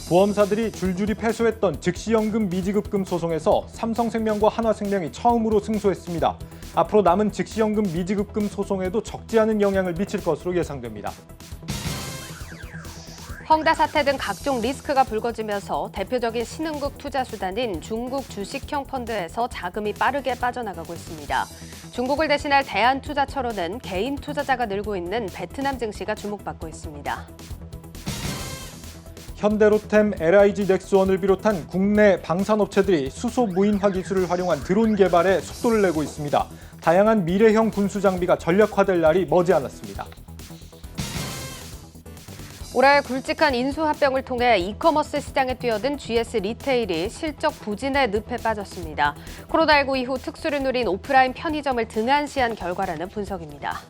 보험사들이 줄줄이 패소했던 즉시연금 미지급금 소송에서 삼성생명과 한화생명이 처음으로 승소했습니다. 앞으로 남은 즉시연금 미지급금 소송에도 적지 않은 영향을 미칠 것으로 예상됩니다. 헝다 사태 등 각종 리스크가 불거지면서 대표적인 신흥국 투자 수단인 중국 주식형 펀드에서 자금이 빠르게 빠져나가고 있습니다. 중국을 대신할 대한투자처로는 개인 투자자가 늘고 있는 베트남 증시가 주목받고 있습니다. 현대로템, LIG 넥스원을 비롯한 국내 방산업체들이 수소 무인화 기술을 활용한 드론 개발에 속도를 내고 있습니다. 다양한 미래형 군수 장비가 전력화될 날이 머지않았습니다. 올해 굵직한 인수합병을 통해 이커머스 시장에 뛰어든 GS 리테일이 실적 부진의 늪에 빠졌습니다. 코로나19 이후 특수를 누린 오프라인 편의점을 등한시한 결과라는 분석입니다.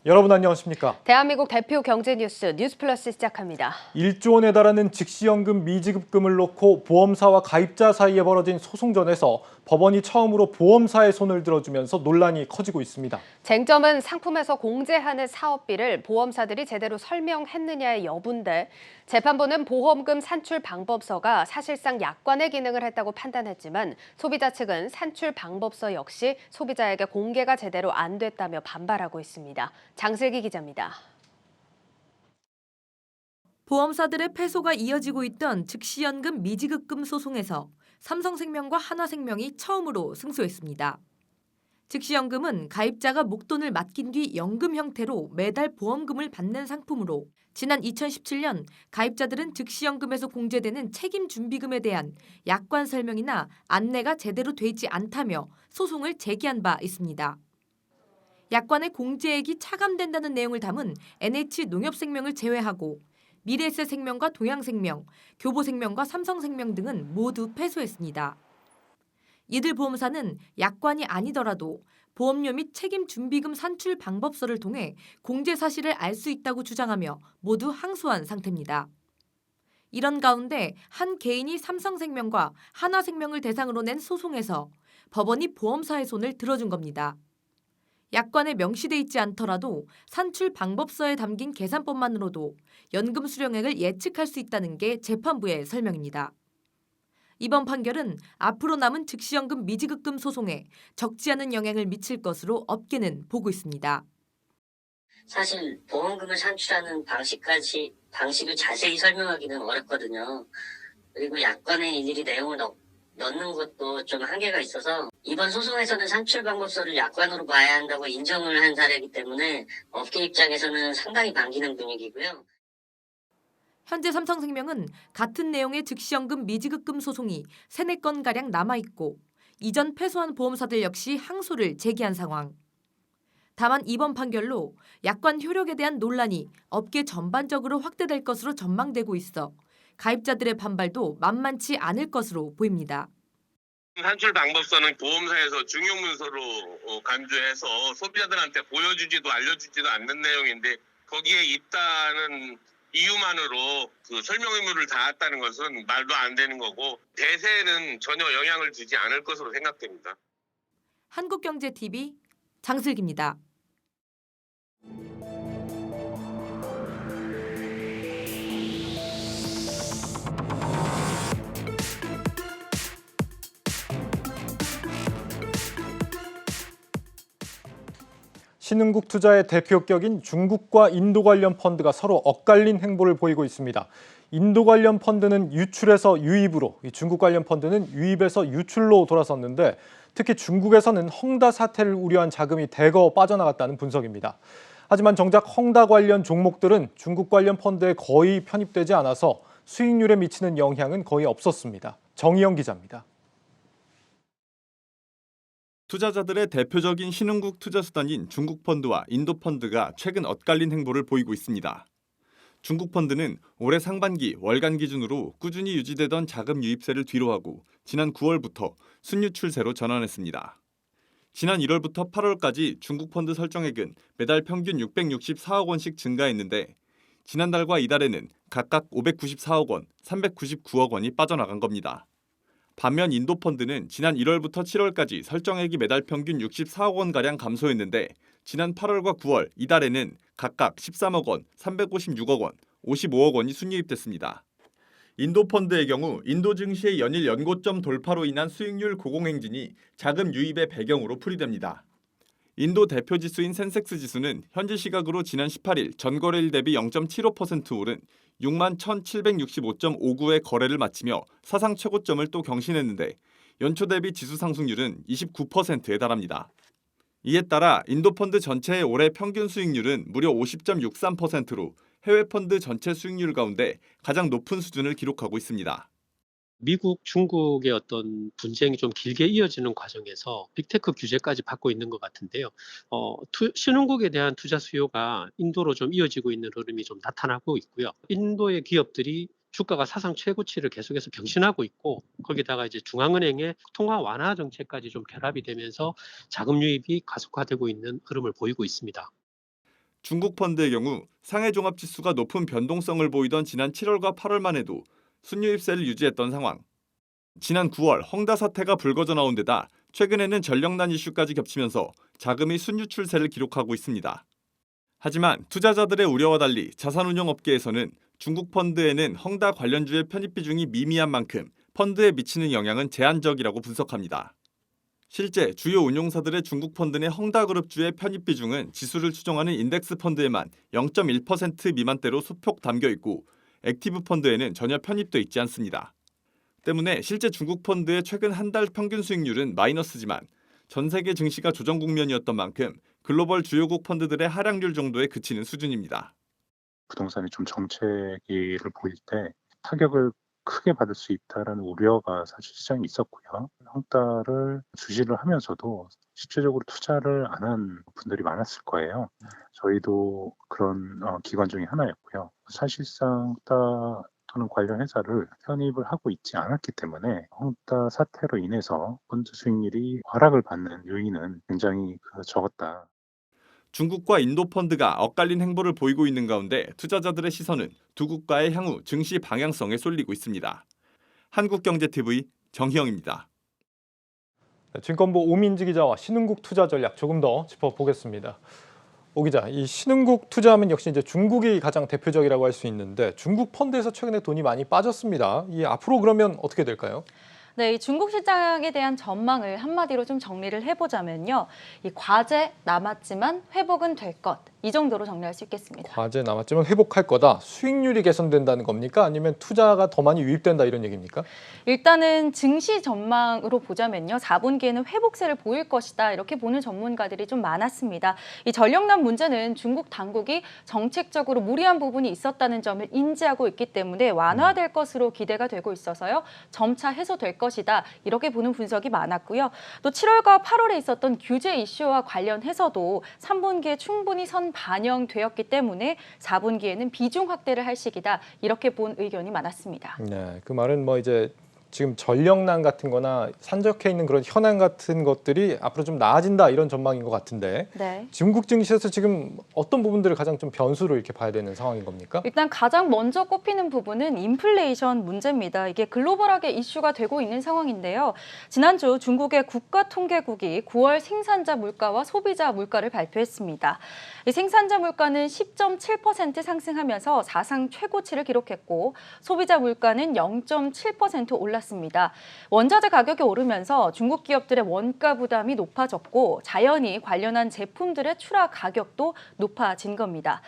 여러분 안녕하십니까? 대한민국 대표 경제 뉴스 뉴스플러스 시작합니다. 1조 원에 달하는 즉시연금 미지급금을 놓고 보험사와 가입자 사이에 벌어진 소송전에서 법원이 처음으로 보험사의 손을 들어주면서 논란이 커지고 있습니다. 쟁점은 상품에서 공제하는 사업비를 보험사들이 제대로 설명했느냐의 여부인데 재판부는 보험금 산출 방법서가 사실상 약관의 기능을 했다고 판단했지만 소비자 측은 산출 방법서 역시 소비자에게 공개가 제대로 안 됐다며 반발하고 있습니다. 장슬기 기자입니다. 보험사들의 패소가 이어지고 있던 즉시연금 미지급금 소송에서 삼성생명과 한화생명이 처음으로 승소했습니다. 즉시연금은 가입자가 목돈을 맡긴 뒤 연금 형태로 매달 보험금을 받는 상품으로 지난 2017년 가입자들은 즉시연금에서 공제되는 책임준비금에 대한 약관 설명이나 안내가 제대로 되지 않다며 소송을 제기한 바 있습니다. 약관의 공제액이 차감된다는 내용을 담은 NH농협생명을 제외하고 미래에셋생명과 동양생명, 교보생명과 삼성생명 등은 모두 패소했습니다. 이들 보험사는 약관이 아니더라도 보험료 및 책임준비금 산출 방법서를 통해 공제 사실을 알 수 있다고 주장하며 모두 항소한 상태입니다. 이런 가운데 한 개인이 삼성생명과 한화생명을 대상으로 낸 소송에서 법원이 보험사의 손을 들어준 겁니다. 약관에 명시돼 있지 않더라도 산출 방법서에 담긴 계산법만으로도 연금 수령액을 예측할 수 있다는 게 재판부의 설명입니다. 이번 판결은 앞으로 남은 즉시연금 미지급금 소송에 적지 않은 영향을 미칠 것으로 업계는 보고 있습니다. 사실 보험금을 산출하는 방식을 자세히 설명하기는 어렵거든요. 그리고 약관에 일일이 내용을 넣는 것도 좀 한계가 있어서 이번 소송에서는 산출 방법서를 약관으로 봐야 한다고 인정을 한 사례이기 때문에 업계 입장에서는 상당히 반기는 분위기고요. 현재 삼성생명은 같은 내용의 즉시연금 미지급금 소송이 3-4건가량 남아있고 이전 패소한 보험사들 역시 항소를 제기한 상황. 다만 이번 판결로 약관 효력에 대한 논란이 업계 전반적으로 확대될 것으로 전망되고 있어 가입자들의 반발도 만만치 않을 것으로 보입니다. 산출 방법서는 보험사에서 중요 문서로 간주해서 소비자들한테 보여주지도 알려주지도 않는 내용인데 거기에 있다는 이유만으로 그 설명 의무를 다했다는 것은 말도 안 되는 거고 대세에는 전혀 영향을 주지 않을 것으로 생각됩니다. 한국경제TV 장슬기입니다. 신흥국 투자의 대표격인 중국과 인도 관련 펀드가 서로 엇갈린 행보를 보이고 있습니다. 인도 관련 펀드는 유출에서 유입으로, 중국 관련 펀드는 유입에서 유출로 돌아섰는데 특히 중국에서는 헝다 사태를 우려한 자금이 대거 빠져나갔다는 분석입니다. 하지만 정작 헝다 관련 종목들은 중국 관련 펀드에 거의 편입되지 않아서 수익률에 미치는 영향은 거의 없었습니다. 정희영 기자입니다. 투자자들의 대표적인 신흥국 투자 수단인 중국 펀드와 인도 펀드가 최근 엇갈린 행보를 보이고 있습니다. 중국 펀드는 올해 상반기 월간 기준으로 꾸준히 유지되던 자금 유입세를 뒤로하고 지난 9월부터 순유출세로 전환했습니다. 지난 1월부터 8월까지 중국 펀드 설정액은 매달 평균 664억 원씩 증가했는데 지난달과 이달에는 각각 594억 원, 399억 원이 빠져나간 겁니다. 반면 인도 펀드는 지난 1월부터 7월까지 설정액이 매달 평균 64억 원가량 감소했는데 지난 8월과 9월, 이달에는 각각 13억 원, 356억 원, 55억 원이 순이입됐습니다. 인도 펀드의 경우 인도 증시의 연일 연고점 돌파로 인한 수익률 고공행진이 자금 유입의 배경으로 풀이됩니다. 인도 대표 지수인 센섹스 지수는 현지 시각으로 지난 18일 전거래일 대비 0.75% 오른 61,765.59의 거래를 마치며 사상 최고점을 또 경신했는데 연초 대비 지수 상승률은 29%에 달합니다. 이에 따라 인도 펀드 전체의 올해 평균 수익률은 무려 50.63%로 해외 펀드 전체 수익률 가운데 가장 높은 수준을 기록하고 있습니다. 미국, 중국의 어떤 분쟁이 좀 길게 이어지는 과정에서 빅테크 규제까지 받고 있는 것 같은데요. 신흥국에 대한 투자 수요가 인도로 좀 이어지고 있는 흐름이 좀 나타나고 있고요. 인도의 기업들이 주가가 사상 최고치를 계속해서 경신하고 있고, 거기다가 이제 중앙은행의 통화 완화 정책까지 좀 결합이 되면서 자금 유입이 가속화되고 있는 흐름을 보이고 있습니다. 중국 펀드의 경우 상해 종합지수가 높은 변동성을 보이던 지난 7월과 8월만 해도 순유입세를 유지했던 상황. 지난 9월 헝다 사태가 불거져 나온 데다 최근에는 전력난 이슈까지 겹치면서 자금이 순유출세를 기록하고 있습니다. 하지만 투자자들의 우려와 달리 자산운용업계에서는 중국 펀드에는 헝다 관련주의 편입 비중이 미미한 만큼 펀드에 미치는 영향은 제한적이라고 분석합니다. 실제 주요 운용사들의 중국 펀드 내 헝다그룹주의 편입 비중은 지수를 추정하는 인덱스 펀드에만 0.1% 미만대로 소폭 담겨 있고 액티브 펀드에는 전혀 편입돼 있지 않습니다. 때문에 실제 중국 펀드의 최근 한 달 평균 수익률은 마이너스지만 전 세계 증시가 조정 국면이었던 만큼 글로벌 주요국 펀드들의 하락률 정도에 그치는 수준입니다. 부동산이 좀 정체기를 보일 때 타격을 크게 받을 수 있다라는 우려가 사실 시장에 있었고요. 헝다를 주시를 하면서도 실질적으로 투자를 안 한 분들이 많았을 거예요. 저희도 그런 기관 중에 하나였고요. 사실상 헝다 또는 관련 회사를 편입을 하고 있지 않았기 때문에 헝다 사태로 인해서 펀드 수익률이 하락을 받는 요인은 굉장히 적었다. 중국과 인도 펀드가 엇갈린 행보를 보이고 있는 가운데 투자자들의 시선은 두 국가의 향후 증시 방향성에 쏠리고 있습니다. 한국경제TV 정희영입니다. 증권부 오민지 기자와 신흥국 투자 전략 조금 더 짚어보겠습니다. 오 기자, 이 신흥국 투자하면 역시 이제 중국이 가장 대표적이라고 할 수 있는데 중국 펀드에서 최근에 돈이 많이 빠졌습니다. 이 앞으로 그러면 어떻게 될까요? 네, 이 중국 시장에 대한 전망을 한마디로 좀 정리를 해보자면요. 이 과제 남았지만 회복은 될 것. 이 정도로 정리할 수 있겠습니다. 과제 남았지만 회복할 거다. 수익률이 개선된다는 겁니까? 아니면 투자가 더 많이 유입된다 이런 얘기입니까? 일단은 증시 전망으로 보자면요. 4분기에는 회복세를 보일 것이다. 이렇게 보는 전문가들이 좀 많았습니다. 이 전력난 문제는 중국 당국이 정책적으로 무리한 부분이 있었다는 점을 인지하고 있기 때문에 완화될 것으로 기대가 되고 있어서요. 점차 해소될 것이다. 이렇게 보는 분석이 많았고요. 또 7월과 8월에 있었던 규제 이슈와 관련해서도 3분기에 충분히 반영되었기 때문에 4분기에는 비중 확대를 할 시기다. 이렇게 본 의견이 많았습니다. 네, 그 말은 뭐 이제 지금 전력난 같은 거나 산적해 있는 그런 현안 같은 것들이 앞으로 좀 나아진다 이런 전망인 것 같은데 네. 중국 증시에서 지금 어떤 부분들을 가장 좀 변수로 이렇게 봐야 되는 상황인 겁니까? 일단 가장 먼저 꼽히는 부분은 인플레이션 문제입니다. 이게 글로벌하게 이슈가 되고 있는 상황인데요. 지난주 중국의 국가통계국이 9월 생산자 물가와 소비자 물가를 발표했습니다. 이 생산자 물가는 10.7% 상승하면서 사상 최고치를 기록했고 소비자 물가는 0.7% 올랐습니다. 원자재 가격이 오르면서 중국 기업들의 원가 부담이 높아졌고 자연히 관련한 제품들의 출하 가격도 높아진 겁니다.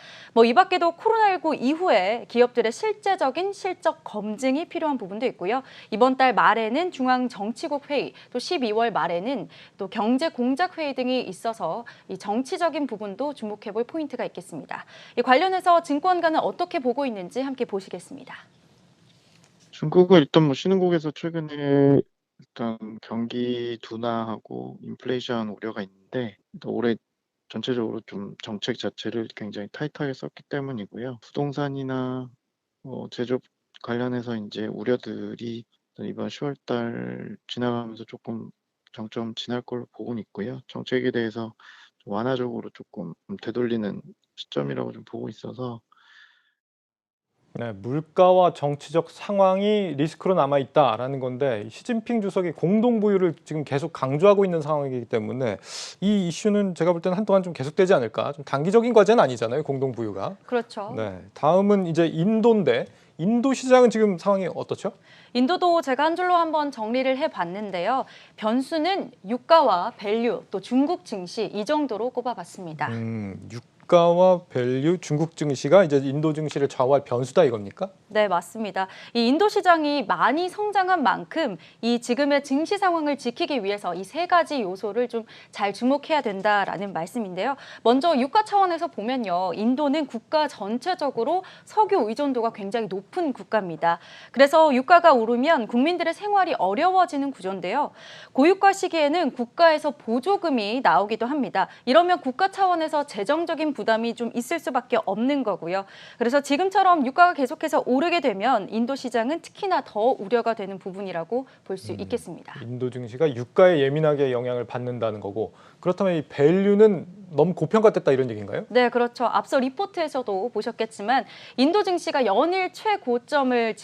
이 밖에도 코로나19 이후에 기업들의 실제적인 실적 검증이 필요한 부분도 있고요. 이번 달 말에는 중앙정치국 회의, 또 12월 말에는 또 경제공작회의 등이 있어서 이 정치적인 부분도 주목해볼 포인트가 있겠습니다. 이 관련해서 증권가는 어떻게 보고 있는지 함께 보시겠습니다. 중국은 일단 신흥국에서 최근에 일단 경기 둔화하고 인플레이션 우려가 있는데 올해 전체적으로 좀 정책 자체를 굉장히 타이트하게 썼기 때문이고요. 부동산이나 제조업 관련해서 이제 우려들이 이번 10월달 지나가면서 조금 정점 지날 걸로 보고는 있고요. 정책에 대해서 좀 완화적으로 조금 되돌리는 시점이라고 좀 보고 있어서 네, 물가와 정치적 상황이 리스크로 남아 있다라는 건데 시진핑 주석이 공동 부유를 지금 계속 강조하고 있는 상황이기 때문에 이 이슈는 제가 볼 때는 한동안 좀 계속되지 않을까. 좀 단기적인 과제는 아니잖아요, 공동 부유가. 그렇죠. 네, 다음은 이제 인도인데 인도 시장은 지금 상황이 어떻죠? 인도도 제가 한 줄로 한번 정리를 해봤는데요. 변수는 유가와 밸류, 또 중국 증시 이 정도로 꼽아봤습니다. 유가와 밸류, 중국 증시가 이제 인도 증시를 좌우할 변수다 이겁니까? 네, 맞습니다. 이 인도 시장이 많이 성장한 만큼 이 지금의 증시 상황을 지키기 위해서 이 세 가지 요소를 좀 잘 주목해야 된다라는 말씀인데요. 먼저 유가 차원에서 보면요. 인도는 국가 전체적으로 석유 의존도가 굉장히 높은 국가입니다. 그래서 유가가 오르면 국민들의 생활이 어려워지는 구조인데요. 고유가 시기에는 국가에서 보조금이 나오기도 합니다. 이러면 국가 차원에서 재정적인 부담이 좀 있을 수밖에 없는 거고요. 그래서 지금처럼 유가가 계속해서 오르게 되면 인도 시장은 특히나 더 우려가 되는 부분이라고 볼 수 있겠습니다. 인도 증시가 유가에 예민하게 영향을 받는다는 거고 그렇다면 이 밸류는 너무 고평가됐다 이런 얘기인가요? 네, 그렇죠. 앞서 리포트에서도 보셨겠지만 인도 증시가 연일 최고점을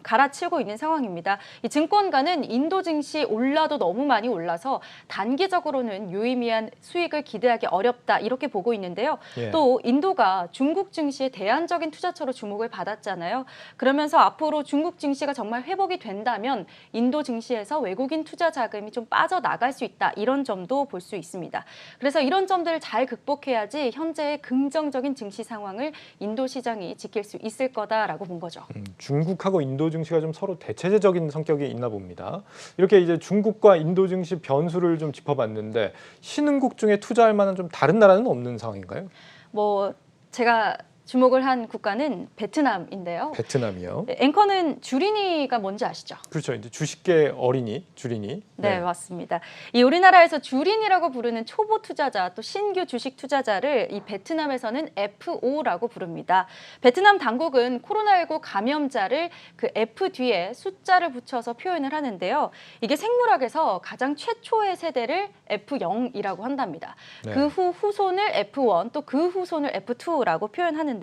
갈아치우고 있는 상황입니다. 이 증권가는 인도 증시 올라도 너무 많이 올라서 단기적으로는 유의미한 수익을 기대하기 어렵다 이렇게 보고 있는데요. 예. 또 인도가 중국 증시의 대안적인 투자처로 주목을 받았잖아요. 그러면서 앞으로 중국 증시가 정말 회복이 된다면 인도 증시에서 외국인 투자 자금이 좀 빠져나갈 수 있다 이런 점도 볼 수 있습니다. 그래서 이런 점들을 잘 극복해야지 현재의 긍정적인 증시 상황을 인도 시장이 지킬 수 있을 거다라고 본 거죠. 중국하고 인도 증시가 좀 서로 대체제적인 성격이 있나 봅니다. 이렇게 이제 중국과 인도 증시 변수를 좀 짚어봤는데 신흥국 중에 투자할 만한 좀 다른 나라는 없는 상황인가요? 뭐 제가 주목을 한 국가는 베트남인데요. 베트남이요. 앵커는 주린이가 뭔지 아시죠? 그렇죠. 이제 주식계 어린이, 주린이. 네, 맞습니다. 이 우리나라에서 주린이라고 부르는 초보 투자자 또 신규 주식 투자자를 이 베트남에서는 FO라고 부릅니다. 베트남 당국은 코로나19 감염자를 그 F 뒤에 숫자를 붙여서 표현을 하는데요. 이게 생물학에서 가장 최초의 세대를 F0이라고 한답니다. 네. 그 후 후손을 F1 또 그 후손을 F2라고 표현하는데요.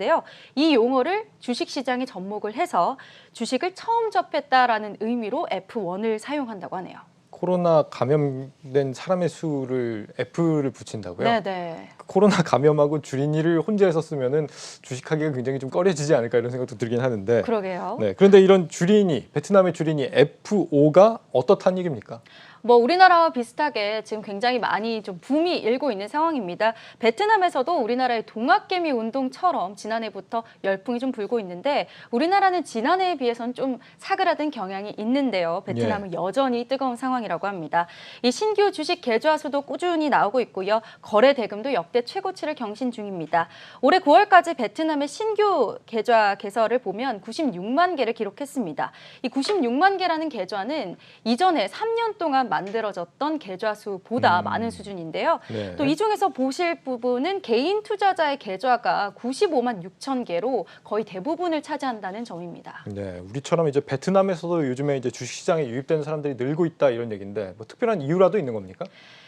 이 용어를 주식시장에 접목을 해서 주식을 처음 접했다라는 의미로 F1을 사용한다고 하네요. 코로나 감염된 사람의 수를 F를 붙인다고요? 네네. 코로나 감염하고 주린이를 혼자해서 쓰면은 주식하기가 굉장히 좀 꺼려지지 않을까 이런 생각도 들긴 하는데. 그러게요. 네, 그런데 이런 주린이, 베트남의 주린이 FO가 어떻다는 얘기입니까? 뭐 우리나라와 비슷하게 지금 굉장히 많이 좀 붐이 일고 있는 상황입니다. 베트남에서도 우리나라의 동학개미 운동처럼 지난해부터 열풍이 좀 불고 있는데 우리나라는 지난해에 비해서는 좀 사그라든 경향이 있는데요. 베트남은 여전히 뜨거운 상황이라고 합니다. 이 신규 주식 계좌 수도 꾸준히 나오고 있고요. 거래 대금도 역대 최고치를 경신 중입니다. 올해 9월까지 베트남의 신규 계좌 개설을 보면 96만 개를 기록했습니다. 이 96만 개라는 계좌는 이전에 3년 동안 만들어졌던 계좌 수보다 많은 수준인데요. 네. 또 이 중에서 보실 부분은 개인 투자자의 계좌가 95만 6천 개로 거의 대부분을 차지한다는 점입니다. 네, 우리처럼 이제 베트남에서도 요즘에 이제 주식시장에 유입되는 사람들이 늘고 있다 이런 얘기인데 뭐 특별한 이유라도 있는 겁니까?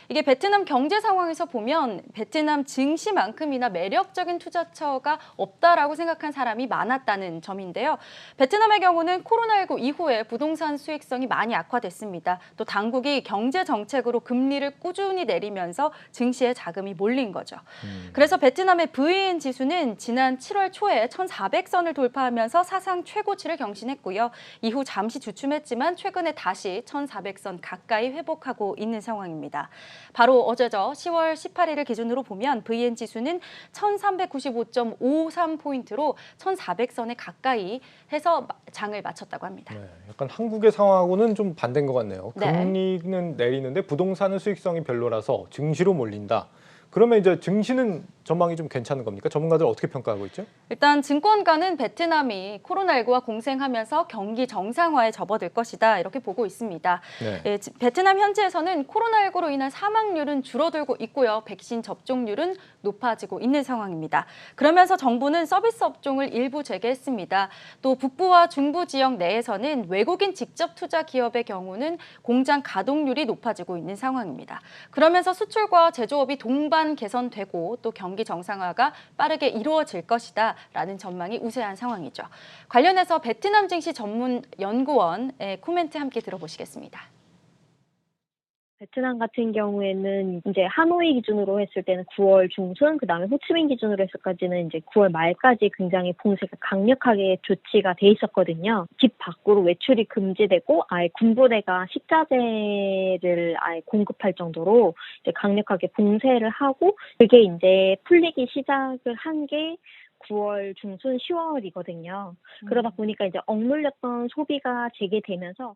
이게 베트남 경제 상황에서 보면 베트남 증시만큼이나 매력적인 투자처가 없다라고 생각한 사람이 많았다는 점인데요. 베트남의 경우는 코로나19 이후에 부동산 수익성이 많이 악화됐습니다. 또 당국이 경제 정책으로 금리를 꾸준히 내리면서 증시에 자금이 몰린 거죠. 그래서 베트남의 VN 지수는 지난 7월 초에 1,400선을 돌파하면서 사상 최고치를 경신했고요. 이후 잠시 주춤했지만 최근에 다시 1,400선 가까이 회복하고 있는 상황입니다. 바로 어제죠. 10월 18일을 기준으로 보면 VN 지수는 1395.53포인트로 1400선에 가까이 해서 장을 마쳤다고 합니다. 네, 약간 한국의 상황하고는 좀 반대인 것 같네요. 네. 금리는 내리는데 부동산은 수익성이 별로라서 증시로 몰린다. 그러면 이제 증시는 전망이 좀 괜찮은 겁니까? 전문가들 어떻게 평가하고 있죠? 일단 증권가는 베트남이 코로나19와 공생하면서 경기 정상화에 접어들 것이다 이렇게 보고 있습니다. 네. 예, 베트남 현지에서는 코로나19로 인한 사망률은 줄어들고 있고요. 백신 접종률은 높아지고 있는 상황입니다. 그러면서 정부는 서비스 업종을 일부 재개했습니다. 또 북부와 중부 지역 내에서는 외국인 직접 투자 기업의 경우는 공장 가동률이 높아지고 있는 상황입니다. 그러면서 수출과 제조업이 동반 조만간 개선되고 또 경기 정상화가 빠르게 이루어질 것이다라는 전망이 우세한 상황이죠. 관련해서 베트남 증시 전문 연구원의 코멘트 함께 들어보시겠습니다. 베트남 같은 경우에는 이제 하노이 기준으로 했을 때는 9월 중순, 그다음에 호치민 기준으로 했을까지는 이제 9월 말까지 굉장히 봉쇄가 강력하게 조치가 돼 있었거든요. 집 밖으로 외출이 금지되고 아예 군부대가 식자재를 아예 공급할 정도로 이제 강력하게 봉쇄를 하고 그게 이제 풀리기 시작을 한 게 9월 중순 10월이거든요. 그러다 보니까 이제 억눌렸던 소비가 재개되면서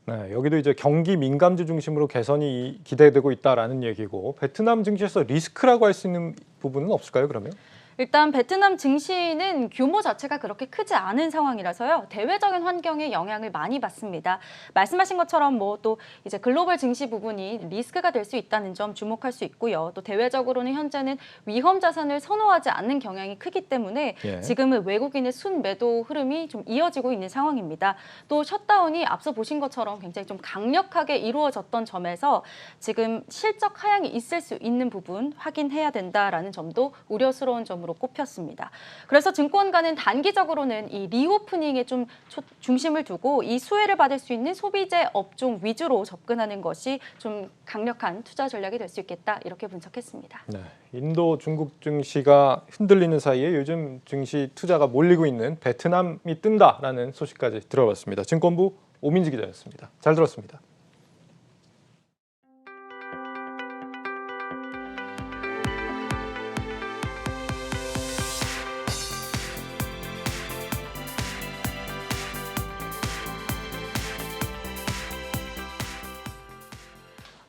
네, 여기도 이제 경기 민감주 중심으로 개선이 기대되고 있다라는 얘기고 베트남 증시에서 리스크라고 할 수 있는 부분은 없을까요, 그러면? 일단 베트남 증시는 규모 자체가 그렇게 크지 않은 상황이라서요. 대외적인 환경에 영향을 많이 받습니다. 말씀하신 것처럼 뭐 또 이제 글로벌 증시 부분이 리스크가 될 수 있다는 점 주목할 수 있고요. 또 대외적으로는 현재는 위험 자산을 선호하지 않는 경향이 크기 때문에 지금은 외국인의 순매도 흐름이 좀 이어지고 있는 상황입니다. 또 셧다운이 앞서 보신 것처럼 굉장히 좀 강력하게 이루어졌던 점에서 지금 실적 하향이 있을 수 있는 부분 확인해야 된다라는 점도 우려스러운 점으로 꼽혔습니다. 그래서 증권가는 단기적으로는 이 리오프닝에 좀 중심을 두고 이 수혜를 받을 수 있는 소비재 업종 위주로 접근하는 것이 좀 강력한 투자 전략이 될 수 있겠다 이렇게 분석했습니다. 네, 인도, 중국 증시가 흔들리는 사이에 요즘 증시 투자가 몰리고 있는 베트남이 뜬다라는 소식까지 들어봤습니다. 증권부 오민지 기자였습니다. 잘 들었습니다.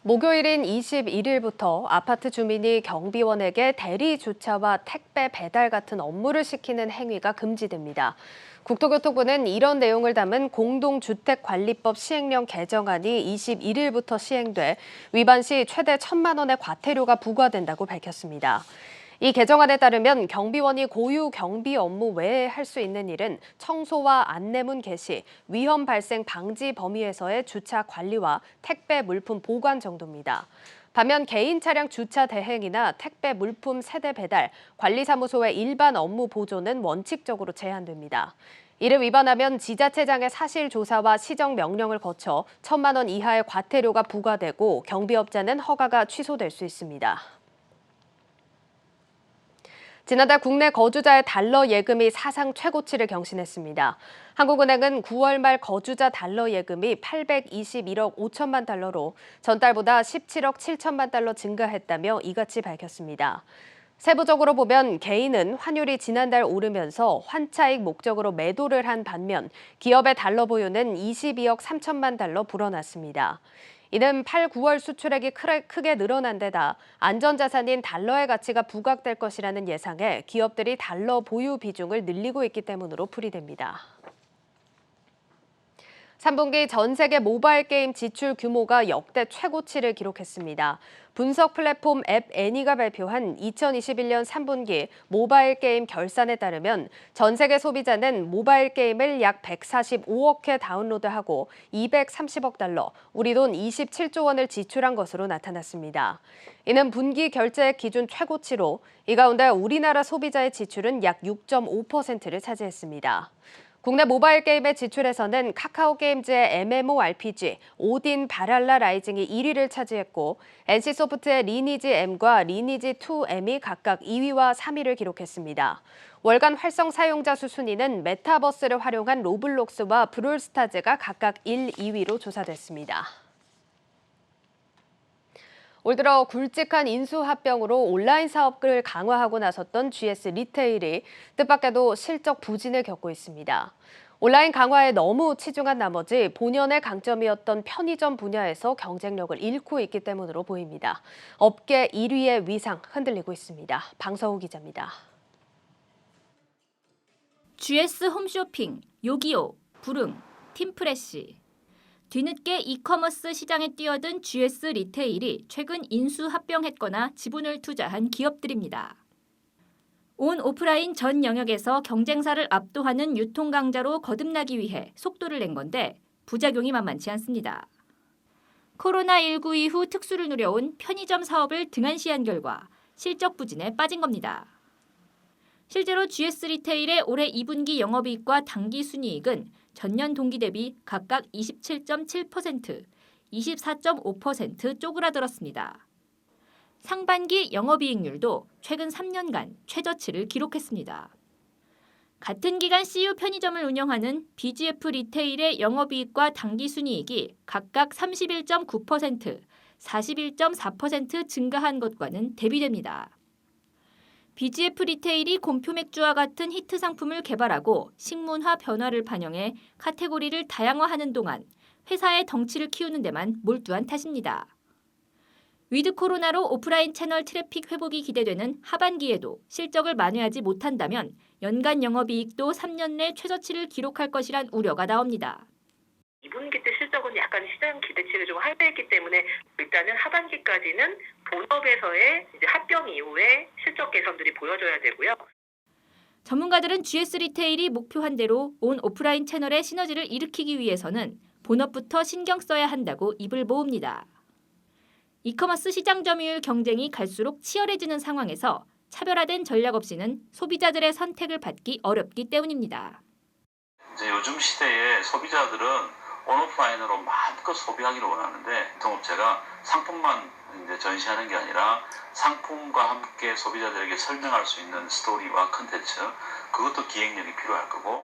목요일인 21일부터 아파트 주민이 경비원에게 대리 주차와 택배 배달 같은 업무를 시키는 행위가 금지됩니다. 국토교통부는 이런 내용을 담은 공동주택관리법 시행령 개정안이 21일부터 시행돼 위반 시 최대 1,000만 원의 과태료가 부과된다고 밝혔습니다. 이 개정안에 따르면 경비원이 고유 경비 업무 외에 할 수 있는 일은 청소와 안내문 게시, 위험 발생 방지 범위에서의 주차 관리와 택배 물품 보관 정도입니다. 반면 개인 차량 주차 대행이나 택배 물품 세대 배달, 관리사무소의 일반 업무 보조는 원칙적으로 제한됩니다. 이를 위반하면 지자체장의 사실 조사와 시정 명령을 거쳐 1,000만 원 이하의 과태료가 부과되고 경비업자는 허가가 취소될 수 있습니다. 지난달 국내 거주자의 달러 예금이 사상 최고치를 경신했습니다. 한국은행은 9월 말 거주자 달러 예금이 821억 5천만 달러로 전달보다 17억 7천만 달러 증가했다며 이같이 밝혔습니다. 세부적으로 보면 개인은 환율이 지난달 오르면서 환차익 목적으로 매도를 한 반면 기업의 달러 보유는 22억 3천만 달러 불어났습니다. 이는 8, 9월 수출액이 크게 늘어난 데다 안전자산인 달러의 가치가 부각될 것이라는 예상에 기업들이 달러 보유 비중을 늘리고 있기 때문으로 풀이됩니다. 3분기 전 세계 모바일 게임 지출 규모가 역대 최고치를 기록했습니다. 분석 플랫폼 앱 애니가 발표한 2021년 3분기 모바일 게임 결산에 따르면 전 세계 소비자는 모바일 게임을 약 145억 회 다운로드하고 230억 달러, 우리 돈 27조 원을 지출한 것으로 나타났습니다. 이는 분기 결제액 기준 최고치로 이 가운데 우리나라 소비자의 지출은 약 6.5%를 차지했습니다. 국내 모바일 게임의 지출에서는 카카오게임즈의 MMORPG 오딘 바랄라 라이징이 1위를 차지했고 NC소프트의 리니지 M과 리니지 2M이 각각 2위와 3위를 기록했습니다. 월간 활성 사용자 수 순위는 메타버스를 활용한 로블록스와 브롤스타즈가 각각 1, 2위로 조사됐습니다. 올 들어 굵직한 인수합병으로 온라인 사업을 강화하고 나섰던 GS 리테일이 뜻밖에도 실적 부진을 겪고 있습니다. 온라인 강화에 너무 치중한 나머지 본연의 강점이었던 편의점 분야에서 경쟁력을 잃고 있기 때문으로 보입니다. 업계 1위의 위상 흔들리고 있습니다. 방서우 기자입니다. GS 홈쇼핑, 요기요, 부릉, 팀프레시. 뒤늦게 이커머스 시장에 뛰어든 GS 리테일이 최근 인수 합병했거나 지분을 투자한 기업들입니다. 온 오프라인 전 영역에서 경쟁사를 압도하는 유통 강자로 거듭나기 위해 속도를 낸 건데 부작용이 만만치 않습니다. 코로나19 이후 특수를 누려온 편의점 사업을 등한시한 결과 실적 부진에 빠진 겁니다. 실제로 GS 리테일의 올해 2분기 영업이익과 당기순이익은 전년 동기 대비 각각 27.7%, 24.5% 쪼그라들었습니다. 상반기 영업이익률도 최근 3년간 최저치를 기록했습니다. 같은 기간 CU 편의점을 운영하는 BGF 리테일의 영업이익과 당기순이익이 각각 31.9%, 41.4% 증가한 것과는 대비됩니다. BGF 리테일이 곰표 맥주와 같은 히트 상품을 개발하고 식문화 변화를 반영해 카테고리를 다양화하는 동안 회사의 덩치를 키우는 데만 몰두한 탓입니다. 위드 코로나로 오프라인 채널 트래픽 회복이 기대되는 하반기에도 실적을 만회하지 못한다면 연간 영업이익도 3년 내 최저치를 기록할 것이란 우려가 나옵니다. 2분기 때 실적은 약간 시장 기대치를 좀 하회했기 때문에 일단은 하반기까지는 본업에서의 이제 합병 이후에 실적 개선들이 보여져야 되고요. 전문가들은 GS 리테일이 목표한 대로 온 오프라인 채널의 시너지를 일으키기 위해서는 본업부터 신경 써야 한다고 입을 모읍니다. 이커머스 시장 점유율 경쟁이 갈수록 치열해지는 상황에서 차별화된 전략 없이는 소비자들의 선택을 받기 어렵기 때문입니다. 이제 요즘 시대에 소비자들은 온오프라인으로 마음껏 소비하기를 원하는데 유통업체가 상품만 이제 전시하는 게 아니라 상품과 함께 소비자들에게 설명할 수 있는 스토리와 컨텐츠, 그것도 기획력이 필요할 거고.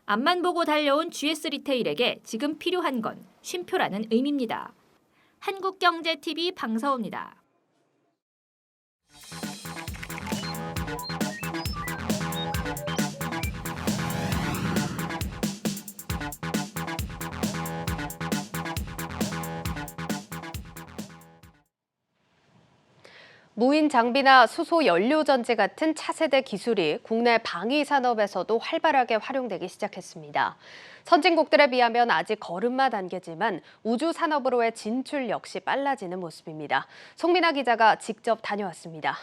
앞만 보고 달려온 GS 리테일에게 지금 필요한 건 쉼표라는 의미입니다. 한국경제TV 방서우입니다. 무인 장비나 수소 연료 전지 같은 차세대 기술이 국내 방위 산업에서도 활발하게 활용되기 시작했습니다. 선진국들에 비하면 아직 걸음마 단계지만 우주 산업으로의 진출 역시 빨라지는 모습입니다. 송민아 기자가 직접 다녀왔습니다.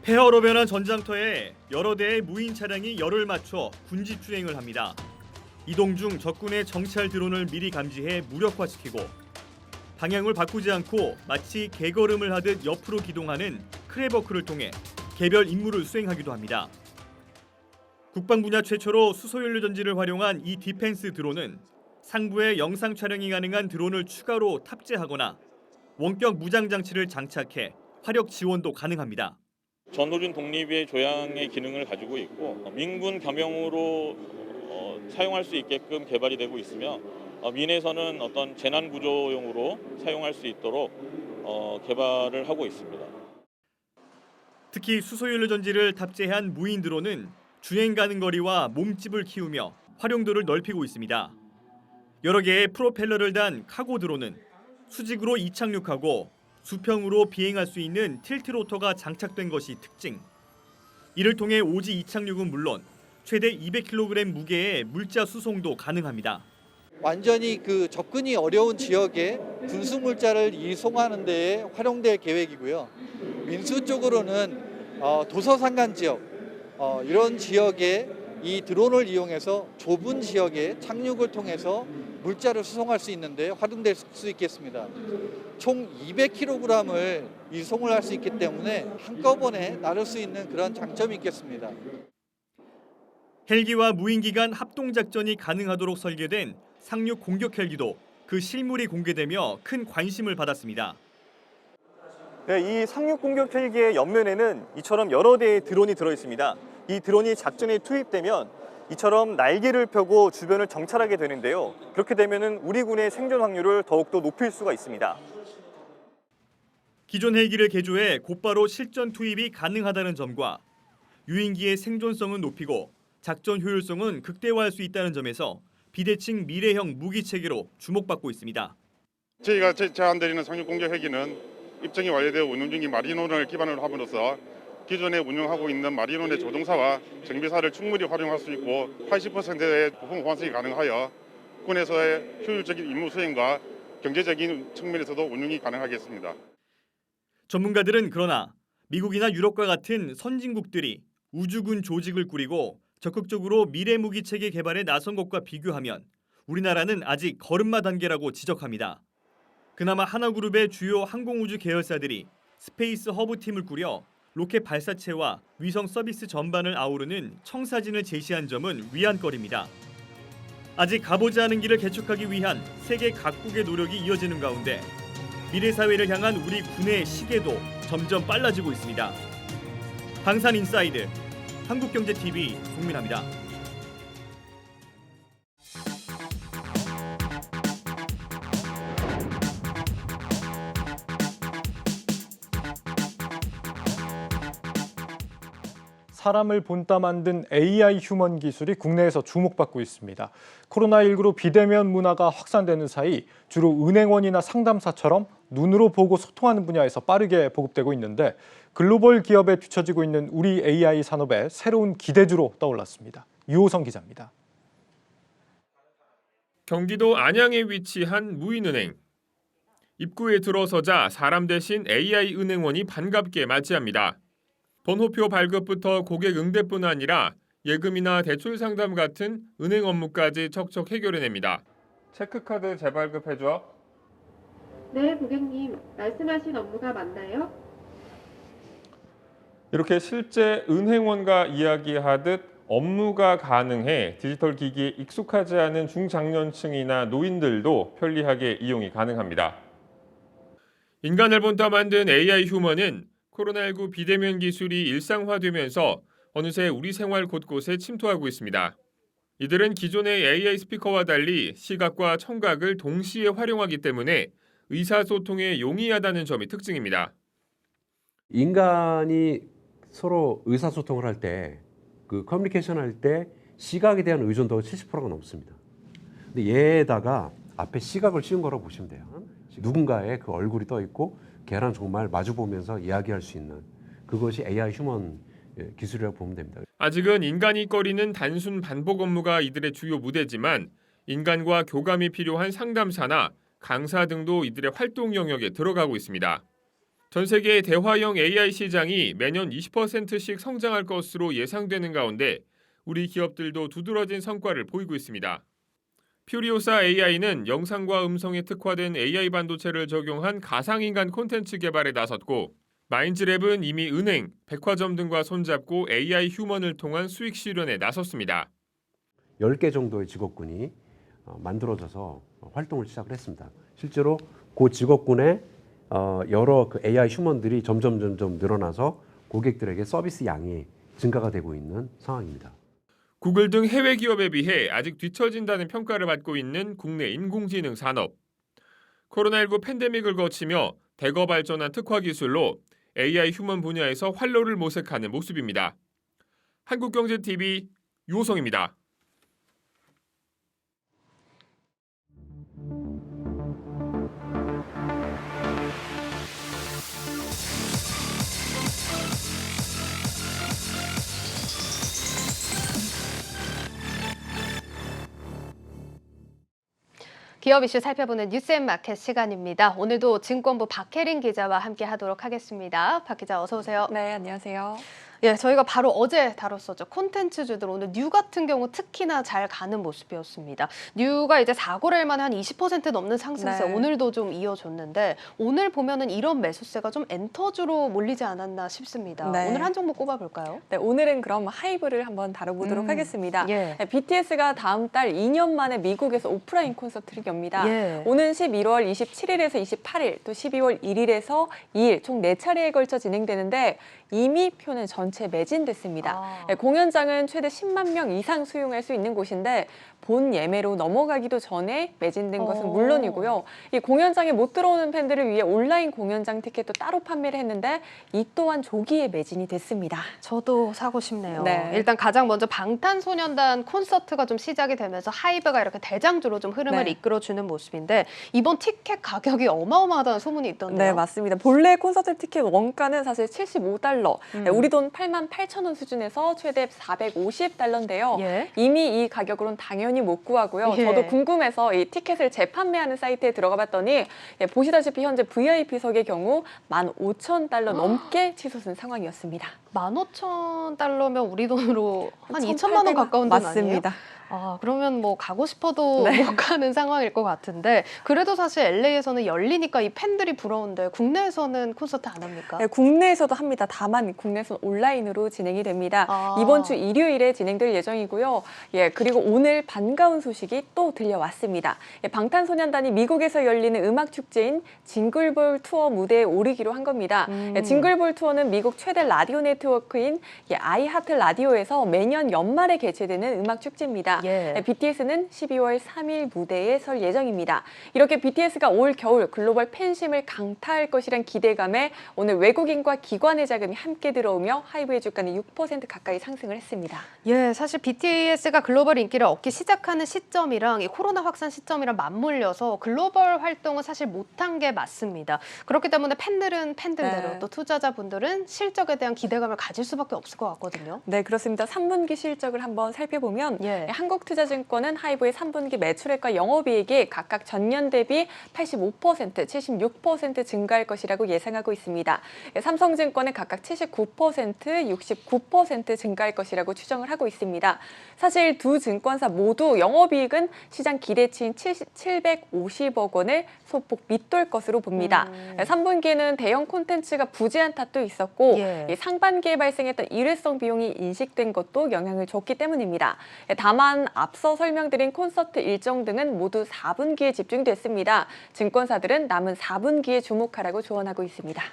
폐허로 변한 전장터에 여러 대의 무인 차량이 열을 맞춰 군집 주행을 합니다. 이동 중 적군의 정찰 드론을 미리 감지해 무력화시키고 방향을 바꾸지 않고 마치 개걸음을 하듯 옆으로 기동하는 크레버크를 통해 개별 임무를 수행하기도 합니다. 국방 분야 최초로 수소연료 전지를 활용한 이 디펜스 드론은 상부에 영상 촬영이 가능한 드론을 추가로 탑재하거나 원격 무장 장치를 장착해 화력 지원도 가능합니다. 전호준 독립의 조향의 기능을 가지고 있고 민군 겸용으로 사용할 수 있게끔 개발이 되고 있으며 민에서는 어떤 재난 구조용으로 사용할 수 있도록 개발을 하고 있습니다. 특히 수소연료 전지를 탑재한 무인 드론은 주행 가능 거리와 몸집을 키우며 활용도를 넓히고 있습니다. 여러 개의 프로펠러를 단 카고 드론은 수직으로 이착륙하고 수평으로 비행할 수 있는 틸트 로터가 장착된 것이 특징. 이를 통해 오지 이착륙은 물론 최대 200kg 무게의 물자 수송도 가능합니다. 완전히 접근이 어려운 지역에 군수 물자를 이송하는 데에 활용될 계획이고요. 민수 쪽으로는 도서산간 지역 이런 지역에 이 드론을 이용해서 좁은 지역에 착륙을 통해서 물자를 수송할 수 있는데 활용될 수 있겠습니다. 총 200kg을 이송을 할 수 있기 때문에 한꺼번에 나를 수 있는 그런 장점이 있겠습니다. 헬기와 무인기 간 합동작전이 가능하도록 설계된 상륙 공격 헬기도 그 실물이 공개되며 큰 관심을 받았습니다. 이 상륙 공격 헬기의 옆면에는 이처럼 여러 대의 드론이 들어있습니다. 이 드론이 작전에 투입되면 이처럼 날개를 펴고 주변을 정찰하게 되는데요. 그렇게 되면 우리 군의 생존 확률을 더욱더 높일 수가 있습니다. 기존 헬기를 개조해 곧바로 실전 투입이 가능하다는 점과 유인기의 생존성은 높이고 작전 효율성은 극대화할 수 있다는 점에서 비대칭 미래형 무기 체계로 주목받고 있습니다. 저희가 제안드리는 상륙 공격 헬기는 입증이 완료되어 운용 중인 마리논을 기반으로 함으로써 기존에 운영하고 있는 마리논의 조종사와 정비사를 충분히 활용할 수 있고 80%의 부품 호환성이 가능하여 군에서의 효율적인 임무 수행과 경제적인 측면에서도 운용이 가능하겠습니다. 전문가들은 그러나 미국이나 유럽과 같은 선진국들이 우주군 조직을 꾸리고 적극적으로 미래 무기 체계 개발에 나선 것과 비교하면 우리나라는 아직 걸음마 단계라고 지적합니다. 그나마 하나그룹의 주요 항공우주 계열사들이 스페이스 허브 팀을 꾸려 로켓 발사체와 위성 서비스 전반을 아우르는 청사진을 제시한 점은 위안거리입니다. 아직 가보지 않은 길을 개척하기 위한 세계 각국의 노력이 이어지는 가운데 미래 사회를 향한 우리 군의 시계도 점점 빨라지고 있습니다. 방산인사이드, 한국경제TV 송민아입니다. 사람을 본따 만든 AI 휴먼 기술이 국내에서 주목받고 있습니다. 코로나19로 비대면 문화가 확산되는 사이 주로 은행원이나 상담사처럼 눈으로 보고 소통하는 분야에서 빠르게 보급되고 있는데 글로벌 기업에 뒤처지고 있는 우리 AI 산업의 새로운 기대주로 떠올랐습니다. 유호성 기자입니다. 경기도 안양에 위치한 무인은행. 입구에 들어서자 사람 대신 AI 은행원이 반갑게 맞이합니다. 번호표 발급부터 고객 응대뿐 아니라 예금이나 대출 상담 같은 은행 업무까지 척척 해결해냅니다. 체크카드 재발급해줘. 네, 고객님. 말씀하신 업무가 맞나요? 이렇게 실제 은행원과 이야기하듯 업무가 가능해 디지털 기기에 익숙하지 않은 중장년층이나 노인들도 편리하게 이용이 가능합니다. 인간을 본따 만든 AI 휴먼은 코로나19 비대면 기술이 일상화되면서 어느새 우리 생활 곳곳에 침투하고 있습니다. 이들은 기존의 AI 스피커와 달리 시각과 청각을 동시에 활용하기 때문에 의사소통에 용이하다는 점이 특징입니다. 인간이 서로 의사소통을 할 때, 그 커뮤니케이션 할 때 시각에 대한 의존도가 70%가 넘습니다. 근데 얘에다가 앞에 시각을 씌운 거라고 보시면 돼요. 누군가의 그 얼굴이 떠 있고 걔랑 정말 마주 보면서 이야기할 수 있는 그것이 AI 휴먼 기술이라고 보면 됩니다. 아직은 인간이 꺼리는 단순 반복 업무가 이들의 주요 무대지만 인간과 교감이 필요한 상담사나 강사 등도 이들의 활동 영역에 들어가고 있습니다. 전 세계의 대화형 AI 시장이 매년 20%씩 성장할 것으로 예상되는 가운데 우리 기업들도 두드러진 성과를 보이고 있습니다. 퓨리오사 AI는 영상과 음성에 특화된 AI 반도체를 적용한 가상인간 콘텐츠 개발에 나섰고 마인즈랩은 이미 은행, 백화점 등과 손잡고 AI 휴먼을 통한 수익 실현에 나섰습니다. 10개 정도의 직업군이 만들어져서 활동을 시작을 했습니다. 실제로 그 직업군에 여러 그 AI 휴먼들이 점점 늘어나서 고객들에게 서비스 양이 증가가 되고 있는 상황입니다. 구글 등 해외 기업에 비해 아직 뒤처진다는 평가를 받고 있는 국내 인공지능 산업. 코로나19 팬데믹을 거치며 대거 발전한 특화 기술로 AI 휴먼 분야에서 활로를 모색하는 모습입니다. 한국경제TV 유호성입니다. 기업 이슈 살펴보는 뉴스앤마켓 시간입니다. 오늘도 증권부 박혜린 기자와 함께 하도록 하겠습니다. 박 기자 어서 오세요. 네, 안녕하세요. 예, 저희가 바로 어제 다뤘었죠. 콘텐츠주들 오늘 뉴 같은 경우 특히나 잘 가는 모습이었습니다. 뉴가 이제 4거래일만 한 20% 넘는 상승세 네. 오늘도 좀 이어졌는데 오늘 보면은 이런 매수세가 좀 엔터주로 몰리지 않았나 싶습니다. 네. 오늘 한 종목 꼽아볼까요? 네, 오늘은 그럼 하이브를 한번 다뤄보도록 하겠습니다. 예. 네, BTS가 다음 달 2년 만에 미국에서 오프라인 콘서트를 엽니다. 예. 오는 11월 27일에서 28일, 또 12월 1일에서 2일 총 4차례에 걸쳐 진행되는데 이미 표는 전체 매진됐습니다. 네, 공연장은 최대 10만 명 이상 수용할 수 있는 곳인데 본 예매로 넘어가기도 전에 매진된 것은 물론이고요. 이 공연장에 못 들어오는 팬들을 위해 온라인 공연장 티켓도 따로 판매를 했는데 이 또한 조기에 매진이 됐습니다. 저도 사고 싶네요. 네. 일단 가장 먼저 방탄소년단 콘서트가 좀 시작이 되면서 하이브가 이렇게 대장주로 좀 흐름을 네. 이끌어주는 모습인데 이번 티켓 가격이 어마어마하다는 소문이 있던데요. 네, 맞습니다. 본래 콘서트 티켓 원가는 사실 $75, 네, 우리 돈 88,000원 수준에서 최대 $450인데요. 예. 이미 이 가격으로는 당연히 못 구하고요. 예. 저도 궁금해서 이 티켓을 재판매하는 사이트에 들어가 봤더니 예, 보시다시피 현재 VIP석의 경우 $15,000 넘게 치솟은 상황이었습니다. $15,000면 우리 돈으로 한 2천만 원 가까운 돈 아니에요? 맞습니다. 그러면 뭐 가고 싶어도 네. 못 가는 상황일 것 같은데 그래도 사실 LA에서는 열리니까 이 팬들이 부러운데 국내에서는 콘서트 안 합니까? 네, 국내에서도 합니다. 다만 국내에서는 온라인으로 진행이 됩니다. 이번 주 일요일에 진행될 예정이고요. 그리고 오늘 반가운 소식이 또 들려왔습니다. 방탄소년단이 미국에서 열리는 음악 축제인 징글볼 투어 무대에 오르기로 한 겁니다. 징글볼 투어는 미국 최대 라디오 네트워크인 아이하트 라디오에서 매년 연말에 개최되는 음악 축제입니다. BTS는 12월 3일 무대에 설 예정입니다. 이렇게 BTS가 올 겨울 글로벌 팬심을 강타할 것이란 기대감에 오늘 외국인과 기관의 자금이 함께 들어오며 하이브의 주가는 6% 가까이 상승을 했습니다. 사실 BTS가 글로벌 인기를 얻기 시작하는 시점이랑 이 코로나 확산 시점이랑 맞물려서 글로벌 활동은 사실 못한 게 맞습니다. 그렇기 때문에 팬들은 팬들대로 또 투자자분들은 실적에 대한 기대감을 가질 수밖에 없을 것 같거든요. 네, 그렇습니다. 3분기 실적을 한번 살펴보면 한국투자증권은 하이브의 3분기 매출액과 영업이익이 각각 전년 대비 85%, 76% 증가할 것이라고 예상하고 있습니다. 삼성증권은 각각 79%, 69% 증가할 것이라고 추정을 하고 있습니다. 사실 두 증권사 모두 영업이익은 시장 기대치인 750억 원을 소폭 밑돌 것으로 봅니다. 3분기에는 대형 콘텐츠가 부재한 탓도 있었고 상반기에 발생했던 일회성 비용이 인식된 것도 영향을 줬기 때문입니다. 다만 앞서 설명드린 콘서트 일정 등은 모두 4분기에 집중됐습니다. 증권사들은 남은 4분기에 주목하라고 조언하고 있습니다.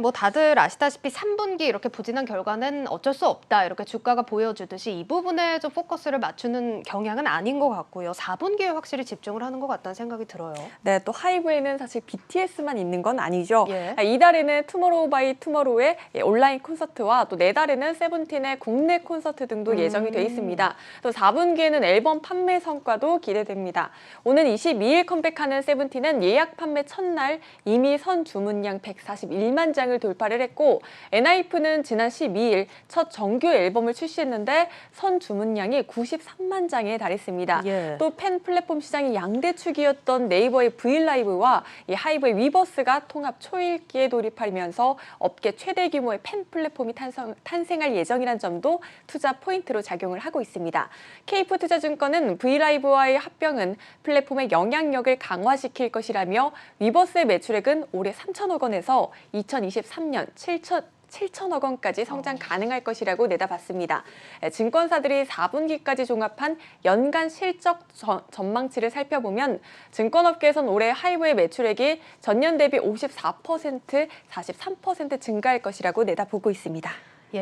뭐 다들 아시다시피 3분기 이렇게 부진한 결과는 어쩔 수 없다 이렇게 주가가 보여주듯이 이 부분에 좀 포커스를 맞추는 경향은 아닌 것 같고요. 4분기에 확실히 집중을 하는 것 같다는 생각이 들어요. 네, 또 하이브에는 사실 BTS만 있는 건 아니죠. 이달에는 투모로우 바이 투모로우의 온라인 콘서트와 또 내달에는 세븐틴의 국내 콘서트 등도 예정이 돼 있습니다. 또 4분기에는 앨범 판매 성과도 기대됩니다. 오는 22일 컴백하는 세븐틴은 예약 판매 첫날 이미 선 주문량 141만 장을 돌파를 했고 엔하이픈은 지난 12일 첫 정규 앨범을 출시했는데 선 주문량이 93만 장에 달했습니다. 또 팬 플랫폼 시장이 양대축이었던 네이버의 브이라이브와 이 하이브의 위버스가 통합 초일기에 돌입하면서 업계 최대 규모의 팬 플랫폼이 탄생할 예정이라는 점도 투자 포인트로 작용을 하고 있습니다. 케이프투자증권은 브이라이브와의 합병은 플랫폼의 영향력을 강화시킬 것이라며 위버스의 매출액은 올해 3천억 원에서 2023년 7천억 원까지 성장 가능할 것이라고 내다봤습니다. 증권사들이 4분기까지 종합한 연간 실적 전망치를 살펴보면 증권업계에선 올해 하이브의 매출액이 전년 대비 54%, 43% 증가할 것이라고 내다보고 있습니다.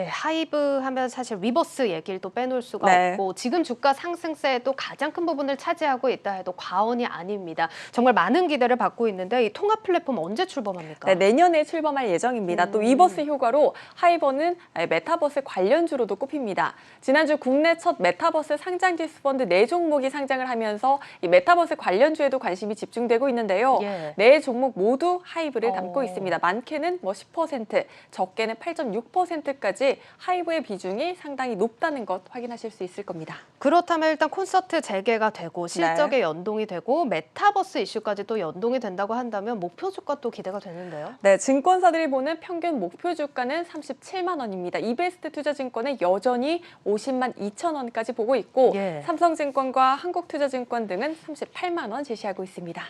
하이브 하면 사실 위버스 얘기를 또 빼놓을 수가 없고 지금 주가 상승세에 또 가장 큰 부분을 차지하고 있다 해도 과언이 아닙니다. 정말 많은 기대를 받고 있는데 이 통합 플랫폼 언제 출범합니까? 내년에 출범할 예정입니다. 또 위버스 효과로 하이버는 메타버스 관련주로도 꼽힙니다. 지난주 국내 첫 메타버스 상장지수 펀드 4종목이 상장을 하면서 이 메타버스 관련주에도 관심이 집중되고 있는데요. 4종목 모두 하이브를 담고 있습니다. 많게는 10%, 적게는 8.6%까지 하이브의 비중이 상당히 높다는 것 확인하실 수 있을 겁니다. 그렇다면 일단 콘서트 재개가 되고 실적에 연동이 되고 메타버스 이슈까지 또 연동이 된다고 한다면 목표 주가 또 기대가 되는데요. 네, 증권사들이 보는 평균 목표 주가는 37만 원입니다. 이베스트 투자증권은 여전히 50만 2천 원까지 보고 있고 삼성증권과 한국투자증권 등은 38만 원 제시하고 있습니다.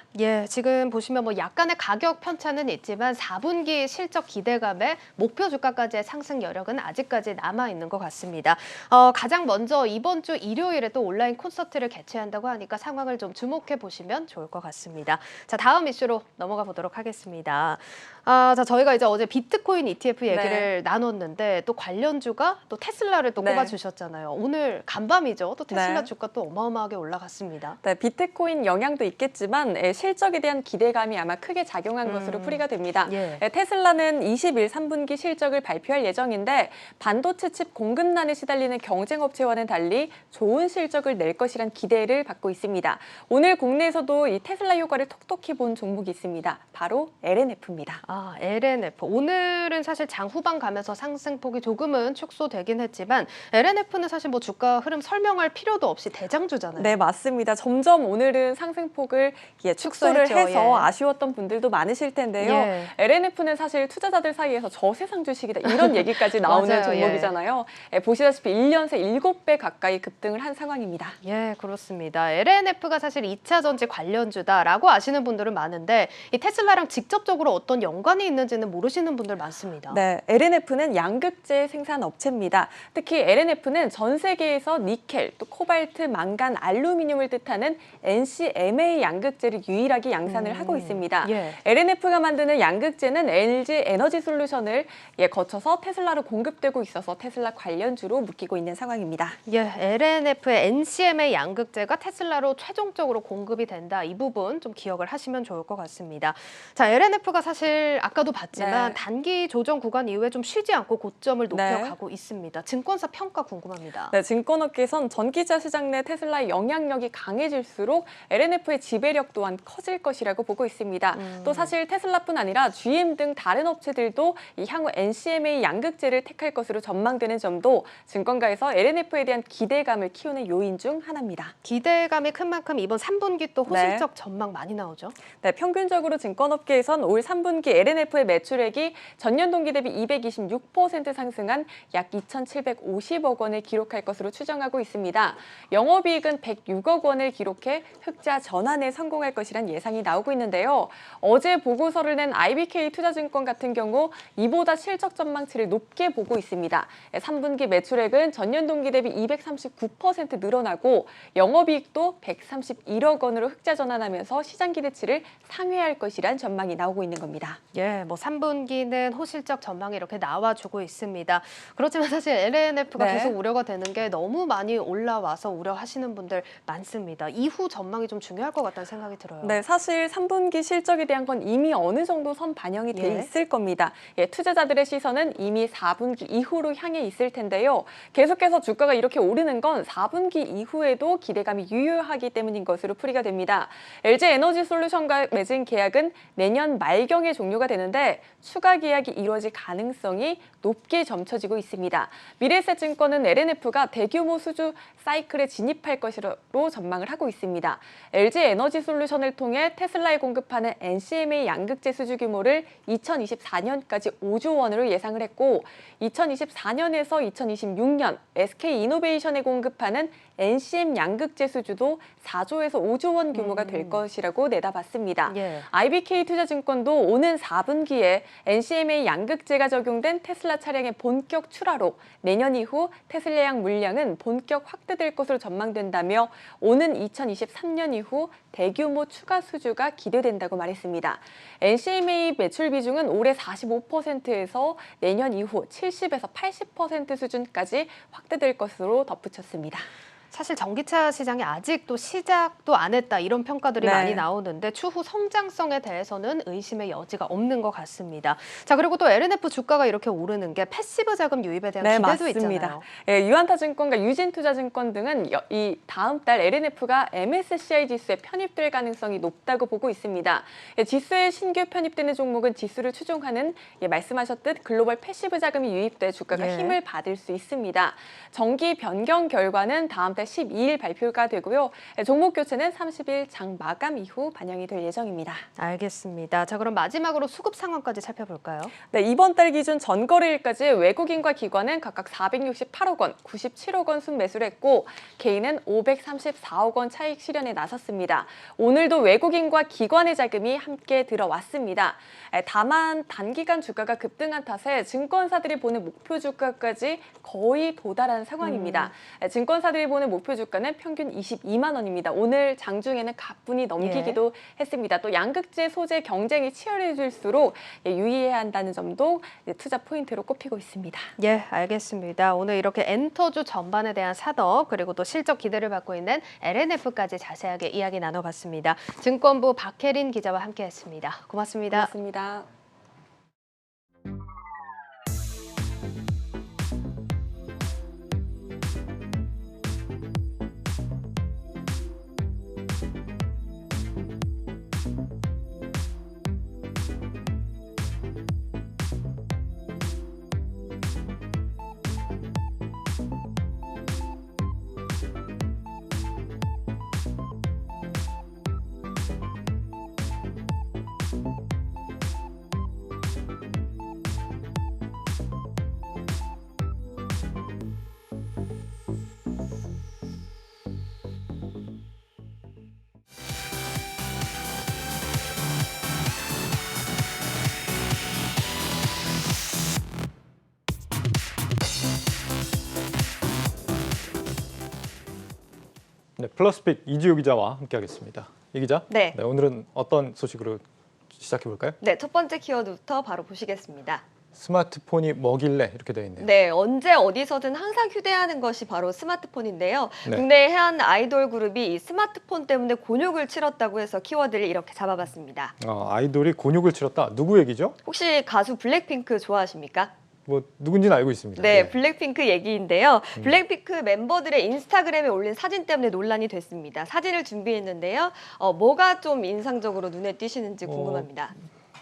지금 보시면 약간의 가격 편차는 있지만 4분기 실적 기대감에 목표 주가까지의 상승 여력은 아직까지 남아있는 것 같습니다. 가장 먼저 이번 주 일요일에 또 온라인 콘서트를 개최한다고 하니까 상황을 좀 주목해 보시면 좋을 것 같습니다. 자, 다음 이슈로 넘어가 보도록 하겠습니다. 저희가 이제 어제 비트코인 ETF 얘기를 나눴는데 또 관련주가 또 테슬라를 또 꼽아주셨잖아요. 오늘 간밤이죠. 또 테슬라 주가 또 어마어마하게 올라갔습니다. 비트코인 영향도 있겠지만 실적에 대한 기대감이 아마 크게 작용한 것으로 풀이가 됩니다. 테슬라는 21 3분기 실적을 발표할 예정인데 반도체 칩 공급난에 시달리는 경쟁업체와는 달리 좋은 실적을 낼 것이란 기대를 받고 있습니다. 오늘 국내에서도 이 테슬라 효과를 톡톡히 본 종목이 있습니다. 바로 LNF입니다. LNF. 오늘은 사실 장 후반 가면서 상승폭이 조금은 축소되긴 했지만 LNF는 사실 주가 흐름 설명할 필요도 없이 대장주잖아요. 네, 맞습니다. 점점 오늘은 상승폭을 축소를 해서 아쉬웠던 분들도 많으실 텐데요. LNF는 사실 투자자들 사이에서 저세상 주식이다 이런 얘기까지 나오고 나오는 맞아요. 종목이잖아요. 보시다시피 1년 새 7배 가까이 급등을 한 상황입니다. 예, 그렇습니다. LNF가 사실 2차 전지 관련주다라고 아시는 분들은 많은데 이 테슬라랑 직접적으로 어떤 연관이 있는지는 모르시는 분들 많습니다. 네, LNF는 양극재 생산 업체입니다. 특히 LNF는 전 세계에서 니켈, 또 코발트, 망간, 알루미늄을 뜻하는 NCMA 양극재를 유일하게 양산을 하고 있습니다. 예. LNF가 만드는 양극재는 LG 에너지 솔루션을 거쳐서 테슬라로 공급되고 있어서 테슬라 관련주로 묶이고 있는 상황입니다. 예, LNF의 NCMA 양극재가 테슬라로 최종적으로 공급이 된다. 이 부분 좀 기억을 하시면 좋을 것 같습니다. 자, LNF가 사실 아까도 봤지만 단기 조정 구간 이후에 좀 쉬지 않고 고점을 높여가고 있습니다. 증권사 평가 궁금합니다. 네, 증권업계에선 전기차 시장 내 테슬라의 영향력이 강해질수록 LNF의 지배력 또한 커질 것이라고 보고 있습니다. 또 사실 테슬라뿐 아니라 GM 등 다른 업체들도 이 향후 NCMA 양극재를 택할 것으로 전망되는 점도 증권가에서 LNF에 대한 기대감을 키우는 요인 중 하나입니다. 기대감이 큰 만큼 이번 3분기 또 호실적 전망 많이 나오죠? 네, 평균적으로 증권업계에선 올 3분기 LNF의 매출액이 전년 동기 대비 226% 상승한 약 2,750억 원을 기록할 것으로 추정하고 있습니다. 영업이익은 106억 원을 기록해 흑자 전환에 성공할 것이란 예상이 나오고 있는데요. 어제 보고서를 낸 IBK 투자증권 같은 경우 이보다 실적 전망치를 높게 보고 있습니다. 3분기 매출액은 전년 동기 대비 239% 늘어나고 영업이익도 131억 원으로 흑자 전환하면서 시장 기대치를 상회할 것이란 전망이 나오고 있는 겁니다. 예, 뭐 3분기는 호실적 전망이 이렇게 나와주고 있습니다. 그렇지만 사실 LNF가 계속 우려가 되는 게 너무 많이 올라와서 우려하시는 분들 많습니다. 이후 전망이 좀 중요할 것 같다는 생각이 들어요. 네, 사실 3분기 실적에 대한 건 이미 어느 정도 선 반영이 돼 있을 겁니다. 투자자들의 시선은 이미 4분기 이후로 향해 있을 텐데요. 계속해서 주가가 이렇게 오르는 건 4분기 이후에도 기대감이 유효하기 때문인 것으로 풀이가 됩니다. LG 에너지 솔루션과 맺은 계약은 내년 말경에 종료가 되는데 추가 계약이 이루어질 가능성이 높게 점쳐지고 있습니다. 미래에셋증권은 LNF가 대규모 수주 사이클에 진입할 것으로 전망을 하고 있습니다. LG 에너지 솔루션을 통해 테슬라에 공급하는 NCMA 양극재 수주 규모를 2024년까지 5조 원으로 예상을 했고 2024년에서 2026년 SK 이노베이션에 공급하는 NCM 양극재 수주도 4조에서 5조 원 규모가 될 것이라고 내다봤습니다. IBK 투자증권도 오는 4분기에 NCMA 양극재가 적용된 테슬라 차량의 본격 출하로 내년 이후 테슬라양 물량은 본격 확대될 것으로 전망된다며 오는 2023년 이후 대규모 추가 수주가 기대된다고 말했습니다. NCMA 매출 비중은 올해 45%에서 내년 이후 70에서 80% 수준까지 확대될 것으로 덧붙였습니다. 사실 전기차 시장이 아직도 시작도 안 했다 이런 평가들이 많이 나오는데 추후 성장성에 대해서는 의심의 여지가 없는 것 같습니다. 자, 그리고 또 LNF 주가가 이렇게 오르는 게 패시브 자금 유입에 대한 기대도 맞습니다. 있잖아요. 유한타증권과 유진투자증권 등은 이 다음 달 LNF가 MSCI 지수에 편입될 가능성이 높다고 보고 있습니다. 지수에 신규 편입되는 종목은 지수를 추종하는 말씀하셨듯 글로벌 패시브 자금이 유입돼 주가가 힘을 받을 수 있습니다. 정기 변경 결과는 다음 달 12일 발표가 되고요. 종목 교체는 30일 장 마감 이후 반영이 될 예정입니다. 알겠습니다. 자, 그럼 마지막으로 수급 상황까지 살펴볼까요? 네, 이번 달 기준 전거래일까지 외국인과 기관은 각각 468억 원, 97억 원 순매수를 했고 개인은 534억 원 차익 실현에 나섰습니다. 오늘도 외국인과 기관의 자금이 함께 들어왔습니다. 다만 단기간 주가가 급등한 탓에 증권사들이 보는 목표 주가까지 거의 도달한 상황입니다. 증권사들이 보는 목표 주가는 평균 22만 원입니다. 오늘 장중에는 가뿐히 넘기기도 했습니다. 또 양극재 소재 경쟁이 치열해질수록 유의해야 한다는 점도 투자 포인트로 꼽히고 있습니다. 예, 알겠습니다. 오늘 이렇게 엔터주 전반에 대한 사덕 그리고 또 실적 기대를 받고 있는 LNF까지 자세하게 이야기 나눠봤습니다. 증권부 박혜린 기자와 함께했습니다. 고맙습니다. 고맙습니다. 플러스픽 이지호 기자와 함께하겠습니다. 이 기자, 네. 오늘은 어떤 소식으로 시작해 볼까요? 네, 첫 번째 키워드부터 바로 보시겠습니다. 스마트폰이 뭐길래 이렇게 되어 있네요. 네, 언제 어디서든 항상 휴대하는 것이 바로 스마트폰인데요. 네. 국내의 한 아이돌 그룹이 이 스마트폰 때문에 곤욕을 치렀다고 해서 키워드를 이렇게 잡아봤습니다. 아이돌이 곤욕을 치렀다. 누구 얘기죠? 혹시 가수 블랙핑크 좋아하십니까? 뭐 누군지는 알고 있습니다. 네, 블랙핑크 얘기인데요. 블랙핑크 멤버들의 인스타그램에 올린 사진 때문에 논란이 됐습니다. 사진을 준비했는데요. 뭐가 좀 인상적으로 눈에 띄시는지 궁금합니다.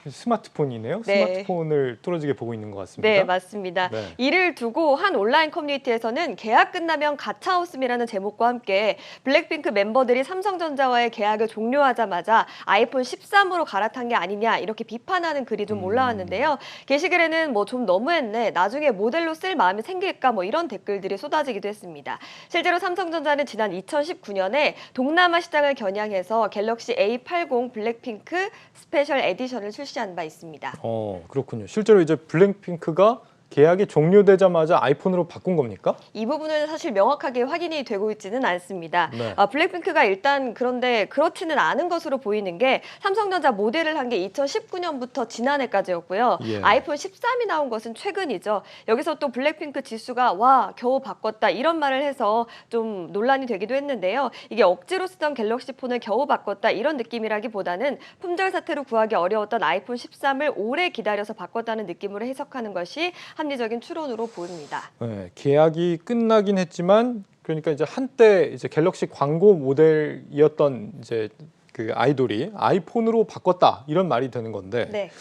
스마트폰이네요. 네. 스마트폰을 뚫어지게 보고 있는 것 같습니다. 네, 맞습니다. 네. 이를 두고 한 온라인 커뮤니티에서는 계약 끝나면 가차없음이라는 제목과 함께 블랙핑크 멤버들이 삼성전자와의 계약을 종료하자마자 아이폰 13으로 갈아탄 게 아니냐 이렇게 비판하는 글이 좀 올라왔는데요. 게시글에는 뭐 좀 너무했네, 나중에 모델로 쓸 마음이 생길까 뭐 이런 댓글들이 쏟아지기도 했습니다. 실제로 삼성전자는 지난 2019년에 동남아 시장을 겨냥해서 갤럭시 A80 블랙핑크 스페셜 에디션을 출시한 바 있습니다. 그렇군요. 실제로 이제 블랙핑크가 계약이 종료되자마자 아이폰으로 바꾼 겁니까? 이 부분은 사실 명확하게 확인이 되고 있지는 않습니다. 네. 블랙핑크가 일단 그런데 그렇지는 않은 것으로 보이는 게 삼성전자 모델을 한 게 2019년부터 지난해까지였고요. 예. 아이폰 13이 나온 것은 최근이죠. 여기서 또 블랙핑크 지수가 와 겨우 바꿨다 이런 말을 해서 좀 논란이 되기도 했는데요. 이게 억지로 쓰던 갤럭시 폰을 겨우 바꿨다 이런 느낌이라기보다는 품절 사태로 구하기 어려웠던 아이폰 13을 오래 기다려서 바꿨다는 느낌으로 해석하는 것이 합리적인 추론으로 보입니다. 네, 계약이 끝나긴 했지만 그러니까 이제 한때 이제 갤럭시 광고 모델이었던 이제 그 아이돌이 아이폰으로 바꿨다 이런 말이 되는 건데 네.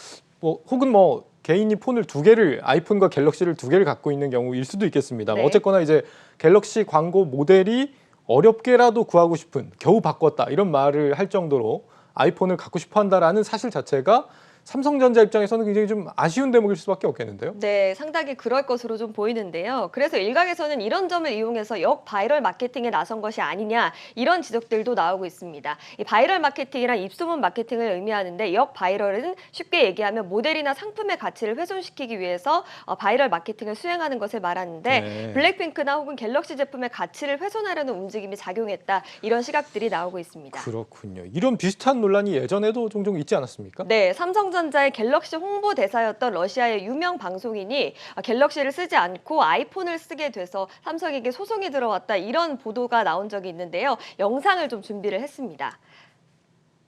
혹은 뭐 개인이 폰을 두 개를 아이폰과 갤럭시를 두 개를 갖고 있는 경우일 수도 있겠습니다. 네. 어쨌거나 이제 갤럭시 광고 모델이 어렵게라도 구하고 싶은 겨우 바꿨다 이런 말을 할 정도로 아이폰을 갖고 싶어 한다라는 사실 자체가 삼성전자 입장에서는 굉장히 좀 아쉬운 대목일 수밖에 없겠는데요. 네, 상당히 그럴 것으로 좀 보이는데요. 그래서 일각에서는 이런 점을 이용해서 역바이럴 마케팅에 나선 것이 아니냐 이런 지적들도 나오고 있습니다. 이 바이럴 마케팅이란 입소문 마케팅을 의미하는데 역바이럴은 쉽게 얘기하면 모델이나 상품의 가치를 훼손시키기 위해서 바이럴 마케팅을 수행하는 것을 말하는데 네. 블랙핑크나 혹은 갤럭시 제품의 가치를 훼손하려는 움직임이 작용했다 이런 시각들이 나오고 있습니다. 그렇군요. 이런 비슷한 논란이 예전에도 종종 있지 않았습니까? 네, 삼성전자의 갤럭시 홍보대사였던 러시아의 유명 방송인이 갤럭시를 쓰지 않고 아이폰을 쓰게 돼서 삼성에게 소송이 들어왔다 이런 보도가 나온 적이 있는데요. 영상을 좀 준비를 했습니다.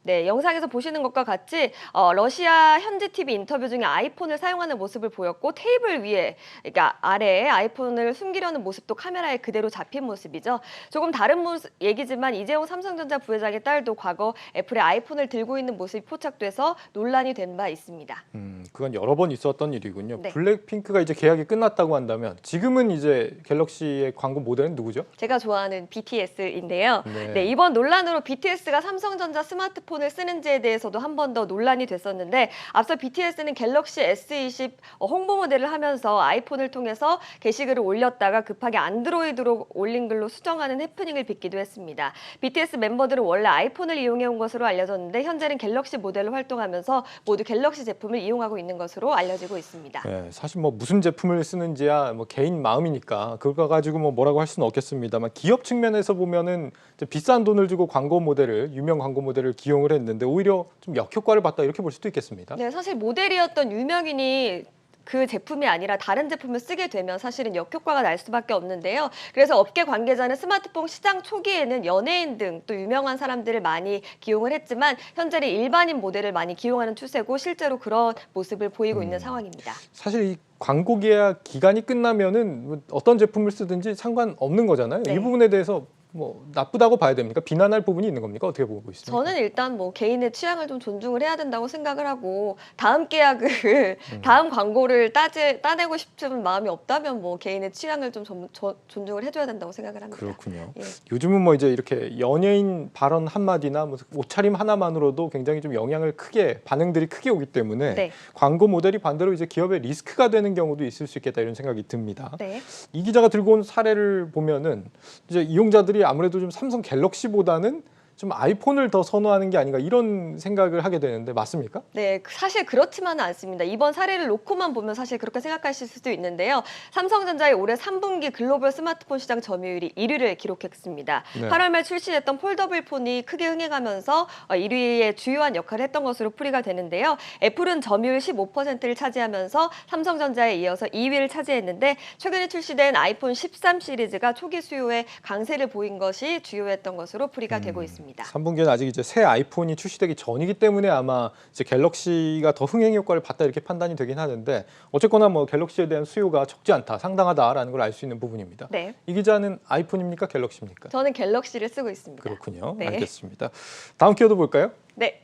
네, 영상에서 보시는 것과 같이 러시아 현지 TV 인터뷰 중에 아이폰을 사용하는 모습을 보였고 테이블 위에, 그러니까 아래에 아이폰을 숨기려는 모습도 카메라에 그대로 잡힌 모습이죠. 조금 다른 얘기지만 이재용 삼성전자 부회장의 딸도 과거 애플의 아이폰을 들고 있는 모습이 포착돼서 논란이 된 바 있습니다. 그건 여러 번 있었던 일이군요. 네. 블랙핑크가 이제 계약이 끝났다고 한다면 지금은 이제 갤럭시의 광고 모델은 누구죠? 제가 좋아하는 BTS인데요. 네. 네, 이번 논란으로 BTS가 삼성전자 스마트폰을 쓰는지에 대해서도 한 번 더 논란이 됐었는데 앞서 BTS는 갤럭시 S20 홍보 모델을 하면서 아이폰을 통해서 게시글을 올렸다가 급하게 안드로이드로 올린 글로 수정하는 해프닝을 빚기도 했습니다. BTS 멤버들은 원래 아이폰을 이용해온 것으로 알려졌는데 현재는 갤럭시 모델로 활동하면서 모두 갤럭시 제품을 이용하고 있는 것으로 알려지고 있습니다. 네, 사실 뭐 무슨 제품을 쓰는지야 뭐 개인 마음이니까 그거 가지고 뭐 뭐라고 할 수는 없겠습니다만 기업 측면에서 보면은 이제 비싼 돈을 주고 유명 광고 모델을 기용을 했는데 오히려 좀 역효과를 봤다 이렇게 볼 수도 있겠습니다. 네, 사실 모델이었던 유명인이 그 제품이 아니라 다른 제품을 쓰게 되면 사실은 역효과가 날 수밖에 없는데요. 그래서 업계 관계자는 스마트폰 시장 초기에는 연예인 등 또 유명한 사람들을 많이 기용을 했지만 현재는 일반인 모델을 많이 기용하는 추세고 실제로 그런 모습을 보이고 있는 상황입니다. 사실 이 광고 계약 기간이 끝나면은 어떤 제품을 쓰든지 상관없는 거잖아요. 네. 이 부분에 대해서 뭐 나쁘다고 봐야 됩니까? 비난할 부분이 있는 겁니까? 어떻게 보고 있습니까? 저는 일단 뭐 개인의 취향을 좀 존중을 해야 된다고 생각을 하고 다음 계약을 다음 광고를 따내고 싶은 마음이 없다면 뭐 개인의 취향을 좀 존중을 해줘야 된다고 생각을 합니다. 그렇군요. 예. 요즘은 뭐 이제 이렇게 연예인 발언 한마디나 뭐 옷차림 하나만으로도 굉장히 좀 반응들이 크게 오기 때문에 네. 광고 모델이 반대로 이제 기업의 리스크가 되는 경우도 있을 수 있겠다 이런 생각이 듭니다. 네. 이 기자가 들고 온 사례를 보면은 이제 이용자들이 아무래도 좀 삼성 갤럭시보다는 좀 아이폰을 더 선호하는 게 아닌가 이런 생각을 하게 되는데 맞습니까? 네, 사실 그렇지만은 않습니다. 이번 사례를 놓고만 보면 사실 그렇게 생각하실 수도 있는데요. 삼성전자의 올해 3분기 글로벌 스마트폰 시장 점유율이 1위를 기록했습니다. 네. 8월 말 출시됐던 폴더블 폰이 크게 흥행하면서 1위의 주요한 역할을 했던 것으로 풀이가 되는데요. 애플은 점유율 15%를 차지하면서 삼성전자에 이어서 2위를 차지했는데 최근에 출시된 아이폰 13 시리즈가 초기 수요에 강세를 보인 것이 주요했던 것으로 풀이가 되고 있습니다. 3분기에는 아직 이제 새 아이폰이 출시되기 전이기 때문에 아마 이제 갤럭시가 더 흥행 효과를 봤다 이렇게 판단이 되긴 하는데 어쨌거나 뭐 갤럭시에 대한 수요가 적지 않다, 상당하다라는 걸 알 수 있는 부분입니다. 네. 이 기자는 아이폰입니까, 갤럭시입니까? 저는 갤럭시를 쓰고 있습니다. 그렇군요. 네. 알겠습니다. 다음 키워드 볼까요? 네.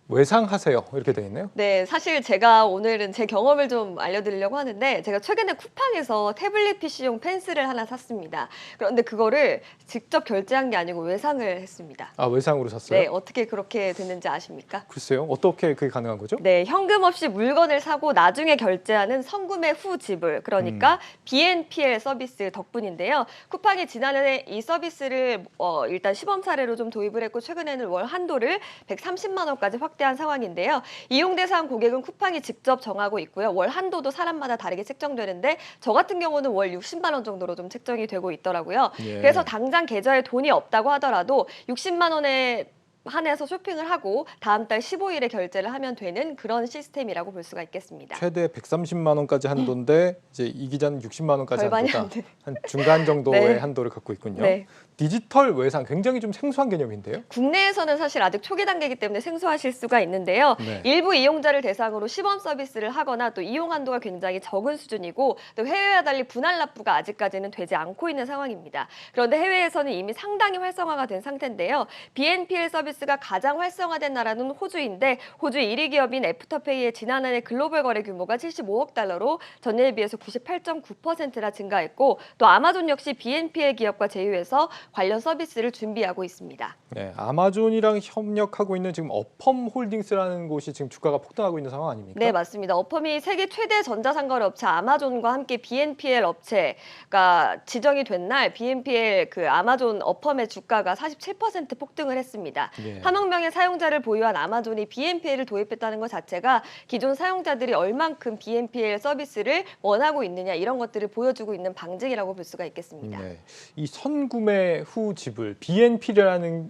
외상하세요 이렇게 돼 있네요. 네, 사실 제가 오늘은 제 경험을 좀 알려드리려고 하는데 제가 최근에 쿠팡에서 태블릿 PC용 펜슬을 하나 샀습니다. 그런데 그거를 직접 결제한 게 아니고 외상을 했습니다. 아, 외상으로 샀어요? 네, 어떻게 그렇게 됐는지 아십니까? 글쎄요. 어떻게 그게 가능한 거죠? 네, 현금 없이 물건을 사고 나중에 결제하는 선구매 후 지불, 그러니까 BNPL 서비스 덕분인데요. 쿠팡이 지난해 이 서비스를 일단 시범 사례로 좀 도입을 했고 최근에는 월 한도를 130만 원까지 확대한 상황인데요. 이용 대상 고객은 쿠팡이 직접 정하고 있고요. 월 한도도 사람마다 다르게 책정되는데 저 같은 경우는 월 60만 원 정도로 좀 책정이 되고 있더라고요. 예. 그래서 당장 계좌에 돈이 없다고 하더라도 60만 원에 한해서 쇼핑을 하고 다음 달 15일에 결제를 하면 되는 그런 시스템이라고 볼 수가 있겠습니다. 최대 130만 원까지 한도인데 이제 이 기자는 60만 원까지 절반이 한도다. 안 돼. 한 중간 정도의 네. 한도를 갖고 있군요. 네. 디지털 외상 굉장히 좀 생소한 개념인데요. 국내에서는 사실 아직 초기 단계이기 때문에 생소하실 수가 있는데요. 네. 일부 이용자를 대상으로 시범 서비스를 하거나 또 이용 한도가 굉장히 적은 수준이고 또 해외와 달리 분할 납부가 아직까지는 되지 않고 있는 상황입니다. 그런데 해외에서는 이미 상당히 활성화가 된 상태인데요. BNPL 서비스가 가장 활성화된 나라는 호주인데 호주 1위 기업인 애프터페이의 지난해 글로벌 거래 규모가 75억 달러로 전년에 비해서 98.9%나 증가했고 또 아마존 역시 BNPL 기업과 제휴해서 관련 서비스를 준비하고 있습니다. 네, 아마존이랑 협력하고 있는 지금 어펌 홀딩스라는 곳이 지금 주가가 폭등하고 있는 상황 아닙니까? 네, 맞습니다. 어펌이 세계 최대 전자상거래 업체 아마존과 함께 BNPL 업체가 지정이 된 날 BNPL 그 아마존 어펌의 주가가 47% 폭등을 했습니다. 예. 3억 명의 사용자를 보유한 아마존이 BNPL을 도입했다는 것 자체가 기존 사용자들이 얼만큼 BNPL 서비스를 원하고 있느냐 이런 것들을 보여주고 있는 방증이라고 볼 수가 있겠습니다. 네. 이 선구매 후 지불 BNPL이라는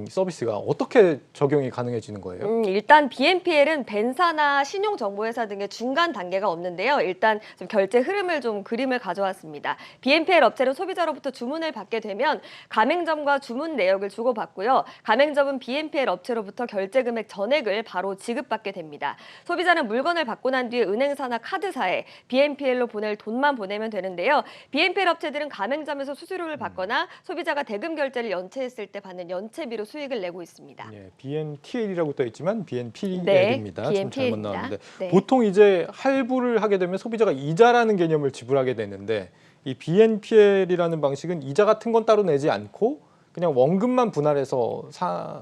서비스가 어떻게 적용이 가능해지는 거예요? 일단 BNPL은 벤사나 신용정보회사 등의 중간 단계가 없는데요. 일단 좀 결제 흐름을 좀 그림을 가져왔습니다. BNPL 업체는 소비자로부터 주문을 받게 되면 가맹점과 주문 내역을 주고받고요. 가맹점은 BNPL 업체로부터 결제 금액 전액을 바로 지급받게 됩니다. 소비자는 물건을 받고 난 뒤에 은행사나 카드사에 BNPL로 보낼 돈만 보내면 되는데요. BNPL 업체들은 가맹점에서 수수료를 받거나 소비자가 대금 결제를 연체했을 때 받는 연체비로 수익을 내고 있습니다. 예, BNTL이라고 떠 있지만 BNPL입니다. 네, 참 잘못 BNPL입니다. 나왔는데 네. 보통 이제 할부를 하게 되면 소비자가 이자라는 개념을 지불하게 되는데 이 BNPL이라는 방식은 이자 같은 건 따로 내지 않고 그냥 원금만 분할해서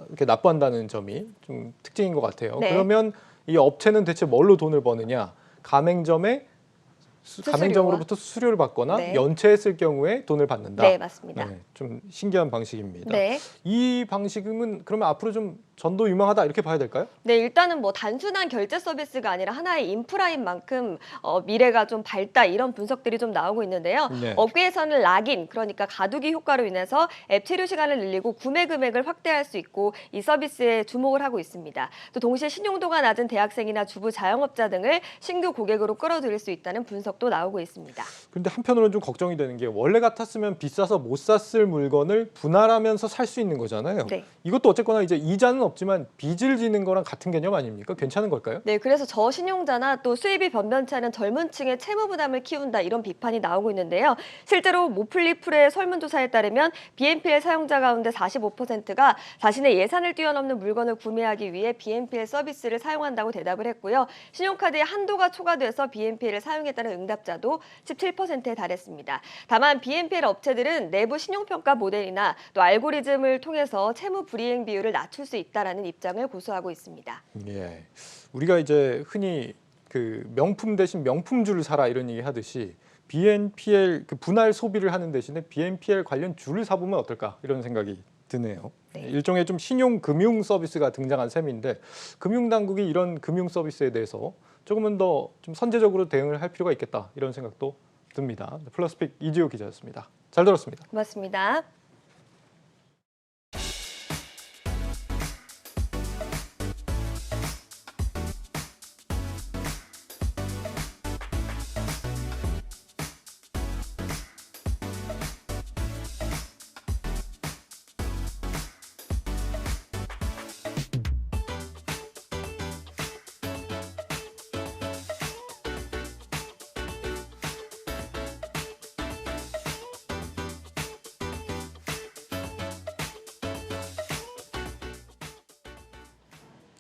이렇게 납부한다는 점이 좀 특징인 것 같아요. 네. 그러면 이 업체는 대체 뭘로 돈을 버느냐? 가맹점으로부터 수수료를 받거나 네. 연체했을 경우에 돈을 받는다. 네, 맞습니다. 네, 좀 신기한 방식입니다. 네. 이 방식은 그러면 앞으로 좀 전도 유망하다 이렇게 봐야 될까요? 네, 일단은 뭐 단순한 결제 서비스가 아니라 하나의 인프라인 만큼 미래가 좀 밝다 이런 분석들이 좀 나오고 있는데요. 네. 업계에서는 락인, 그러니까 가두기 효과로 인해서 앱 체류 시간을 늘리고 구매 금액을 확대할 수 있고 이 서비스에 주목을 하고 있습니다. 또 동시에 신용도가 낮은 대학생이나 주부 자영업자 등을 신규 고객으로 끌어들일 수 있다는 분석도 나오고 있습니다. 그런데 한편으로는 좀 걱정이 되는 게 원래 같았으면 비싸서 못 샀을 물건을 분할하면서 살 수 있는 거잖아요. 네. 이것도 어쨌거나 이제 이자는 없지만 빚을 지는 거랑 같은 개념 아닙니까? 괜찮은 걸까요? 네, 그래서 저신용자나 또 수입이 변변치 않은 젊은 층의 채무 부담을 키운다 이런 비판이 나오고 있는데요. 실제로 모플리풀의 설문조사에 따르면 BNPL 사용자 가운데 45%가 자신의 예산을 뛰어넘는 물건을 구매하기 위해 BNPL 서비스를 사용한다고 대답을 했고요. 신용카드에 한도가 초과돼서 BNPL을 사용했다는 응답자도 17%에 달했습니다. 다만 BNPL 업체들은 내부 신용평가 모델이나 또 알고리즘을 통해서 채무 불이행 비율을 낮출 수 있다라는 입장을 고수하고 있습니다. 예, 우리가 이제 흔히 그 명품 대신 명품주를 사라 이런 얘기 하듯이 BNPL 그 분할 소비를 하는 대신에 BNPL 관련 주를 사보면 어떨까 이런 생각이 드네요. 일종의 좀 신용 금융 서비스가 등장한 셈인데 금융 당국이 이런 금융 서비스에 대해서 조금은 더 좀 선제적으로 대응을 할 필요가 있겠다 이런 생각도 듭니다. 플러스픽 이지호 기자였습니다. 잘 들었습니다. 고맙습니다.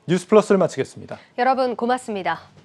뉴스 플러스를 마치겠습니다. 여러분 고맙습니다.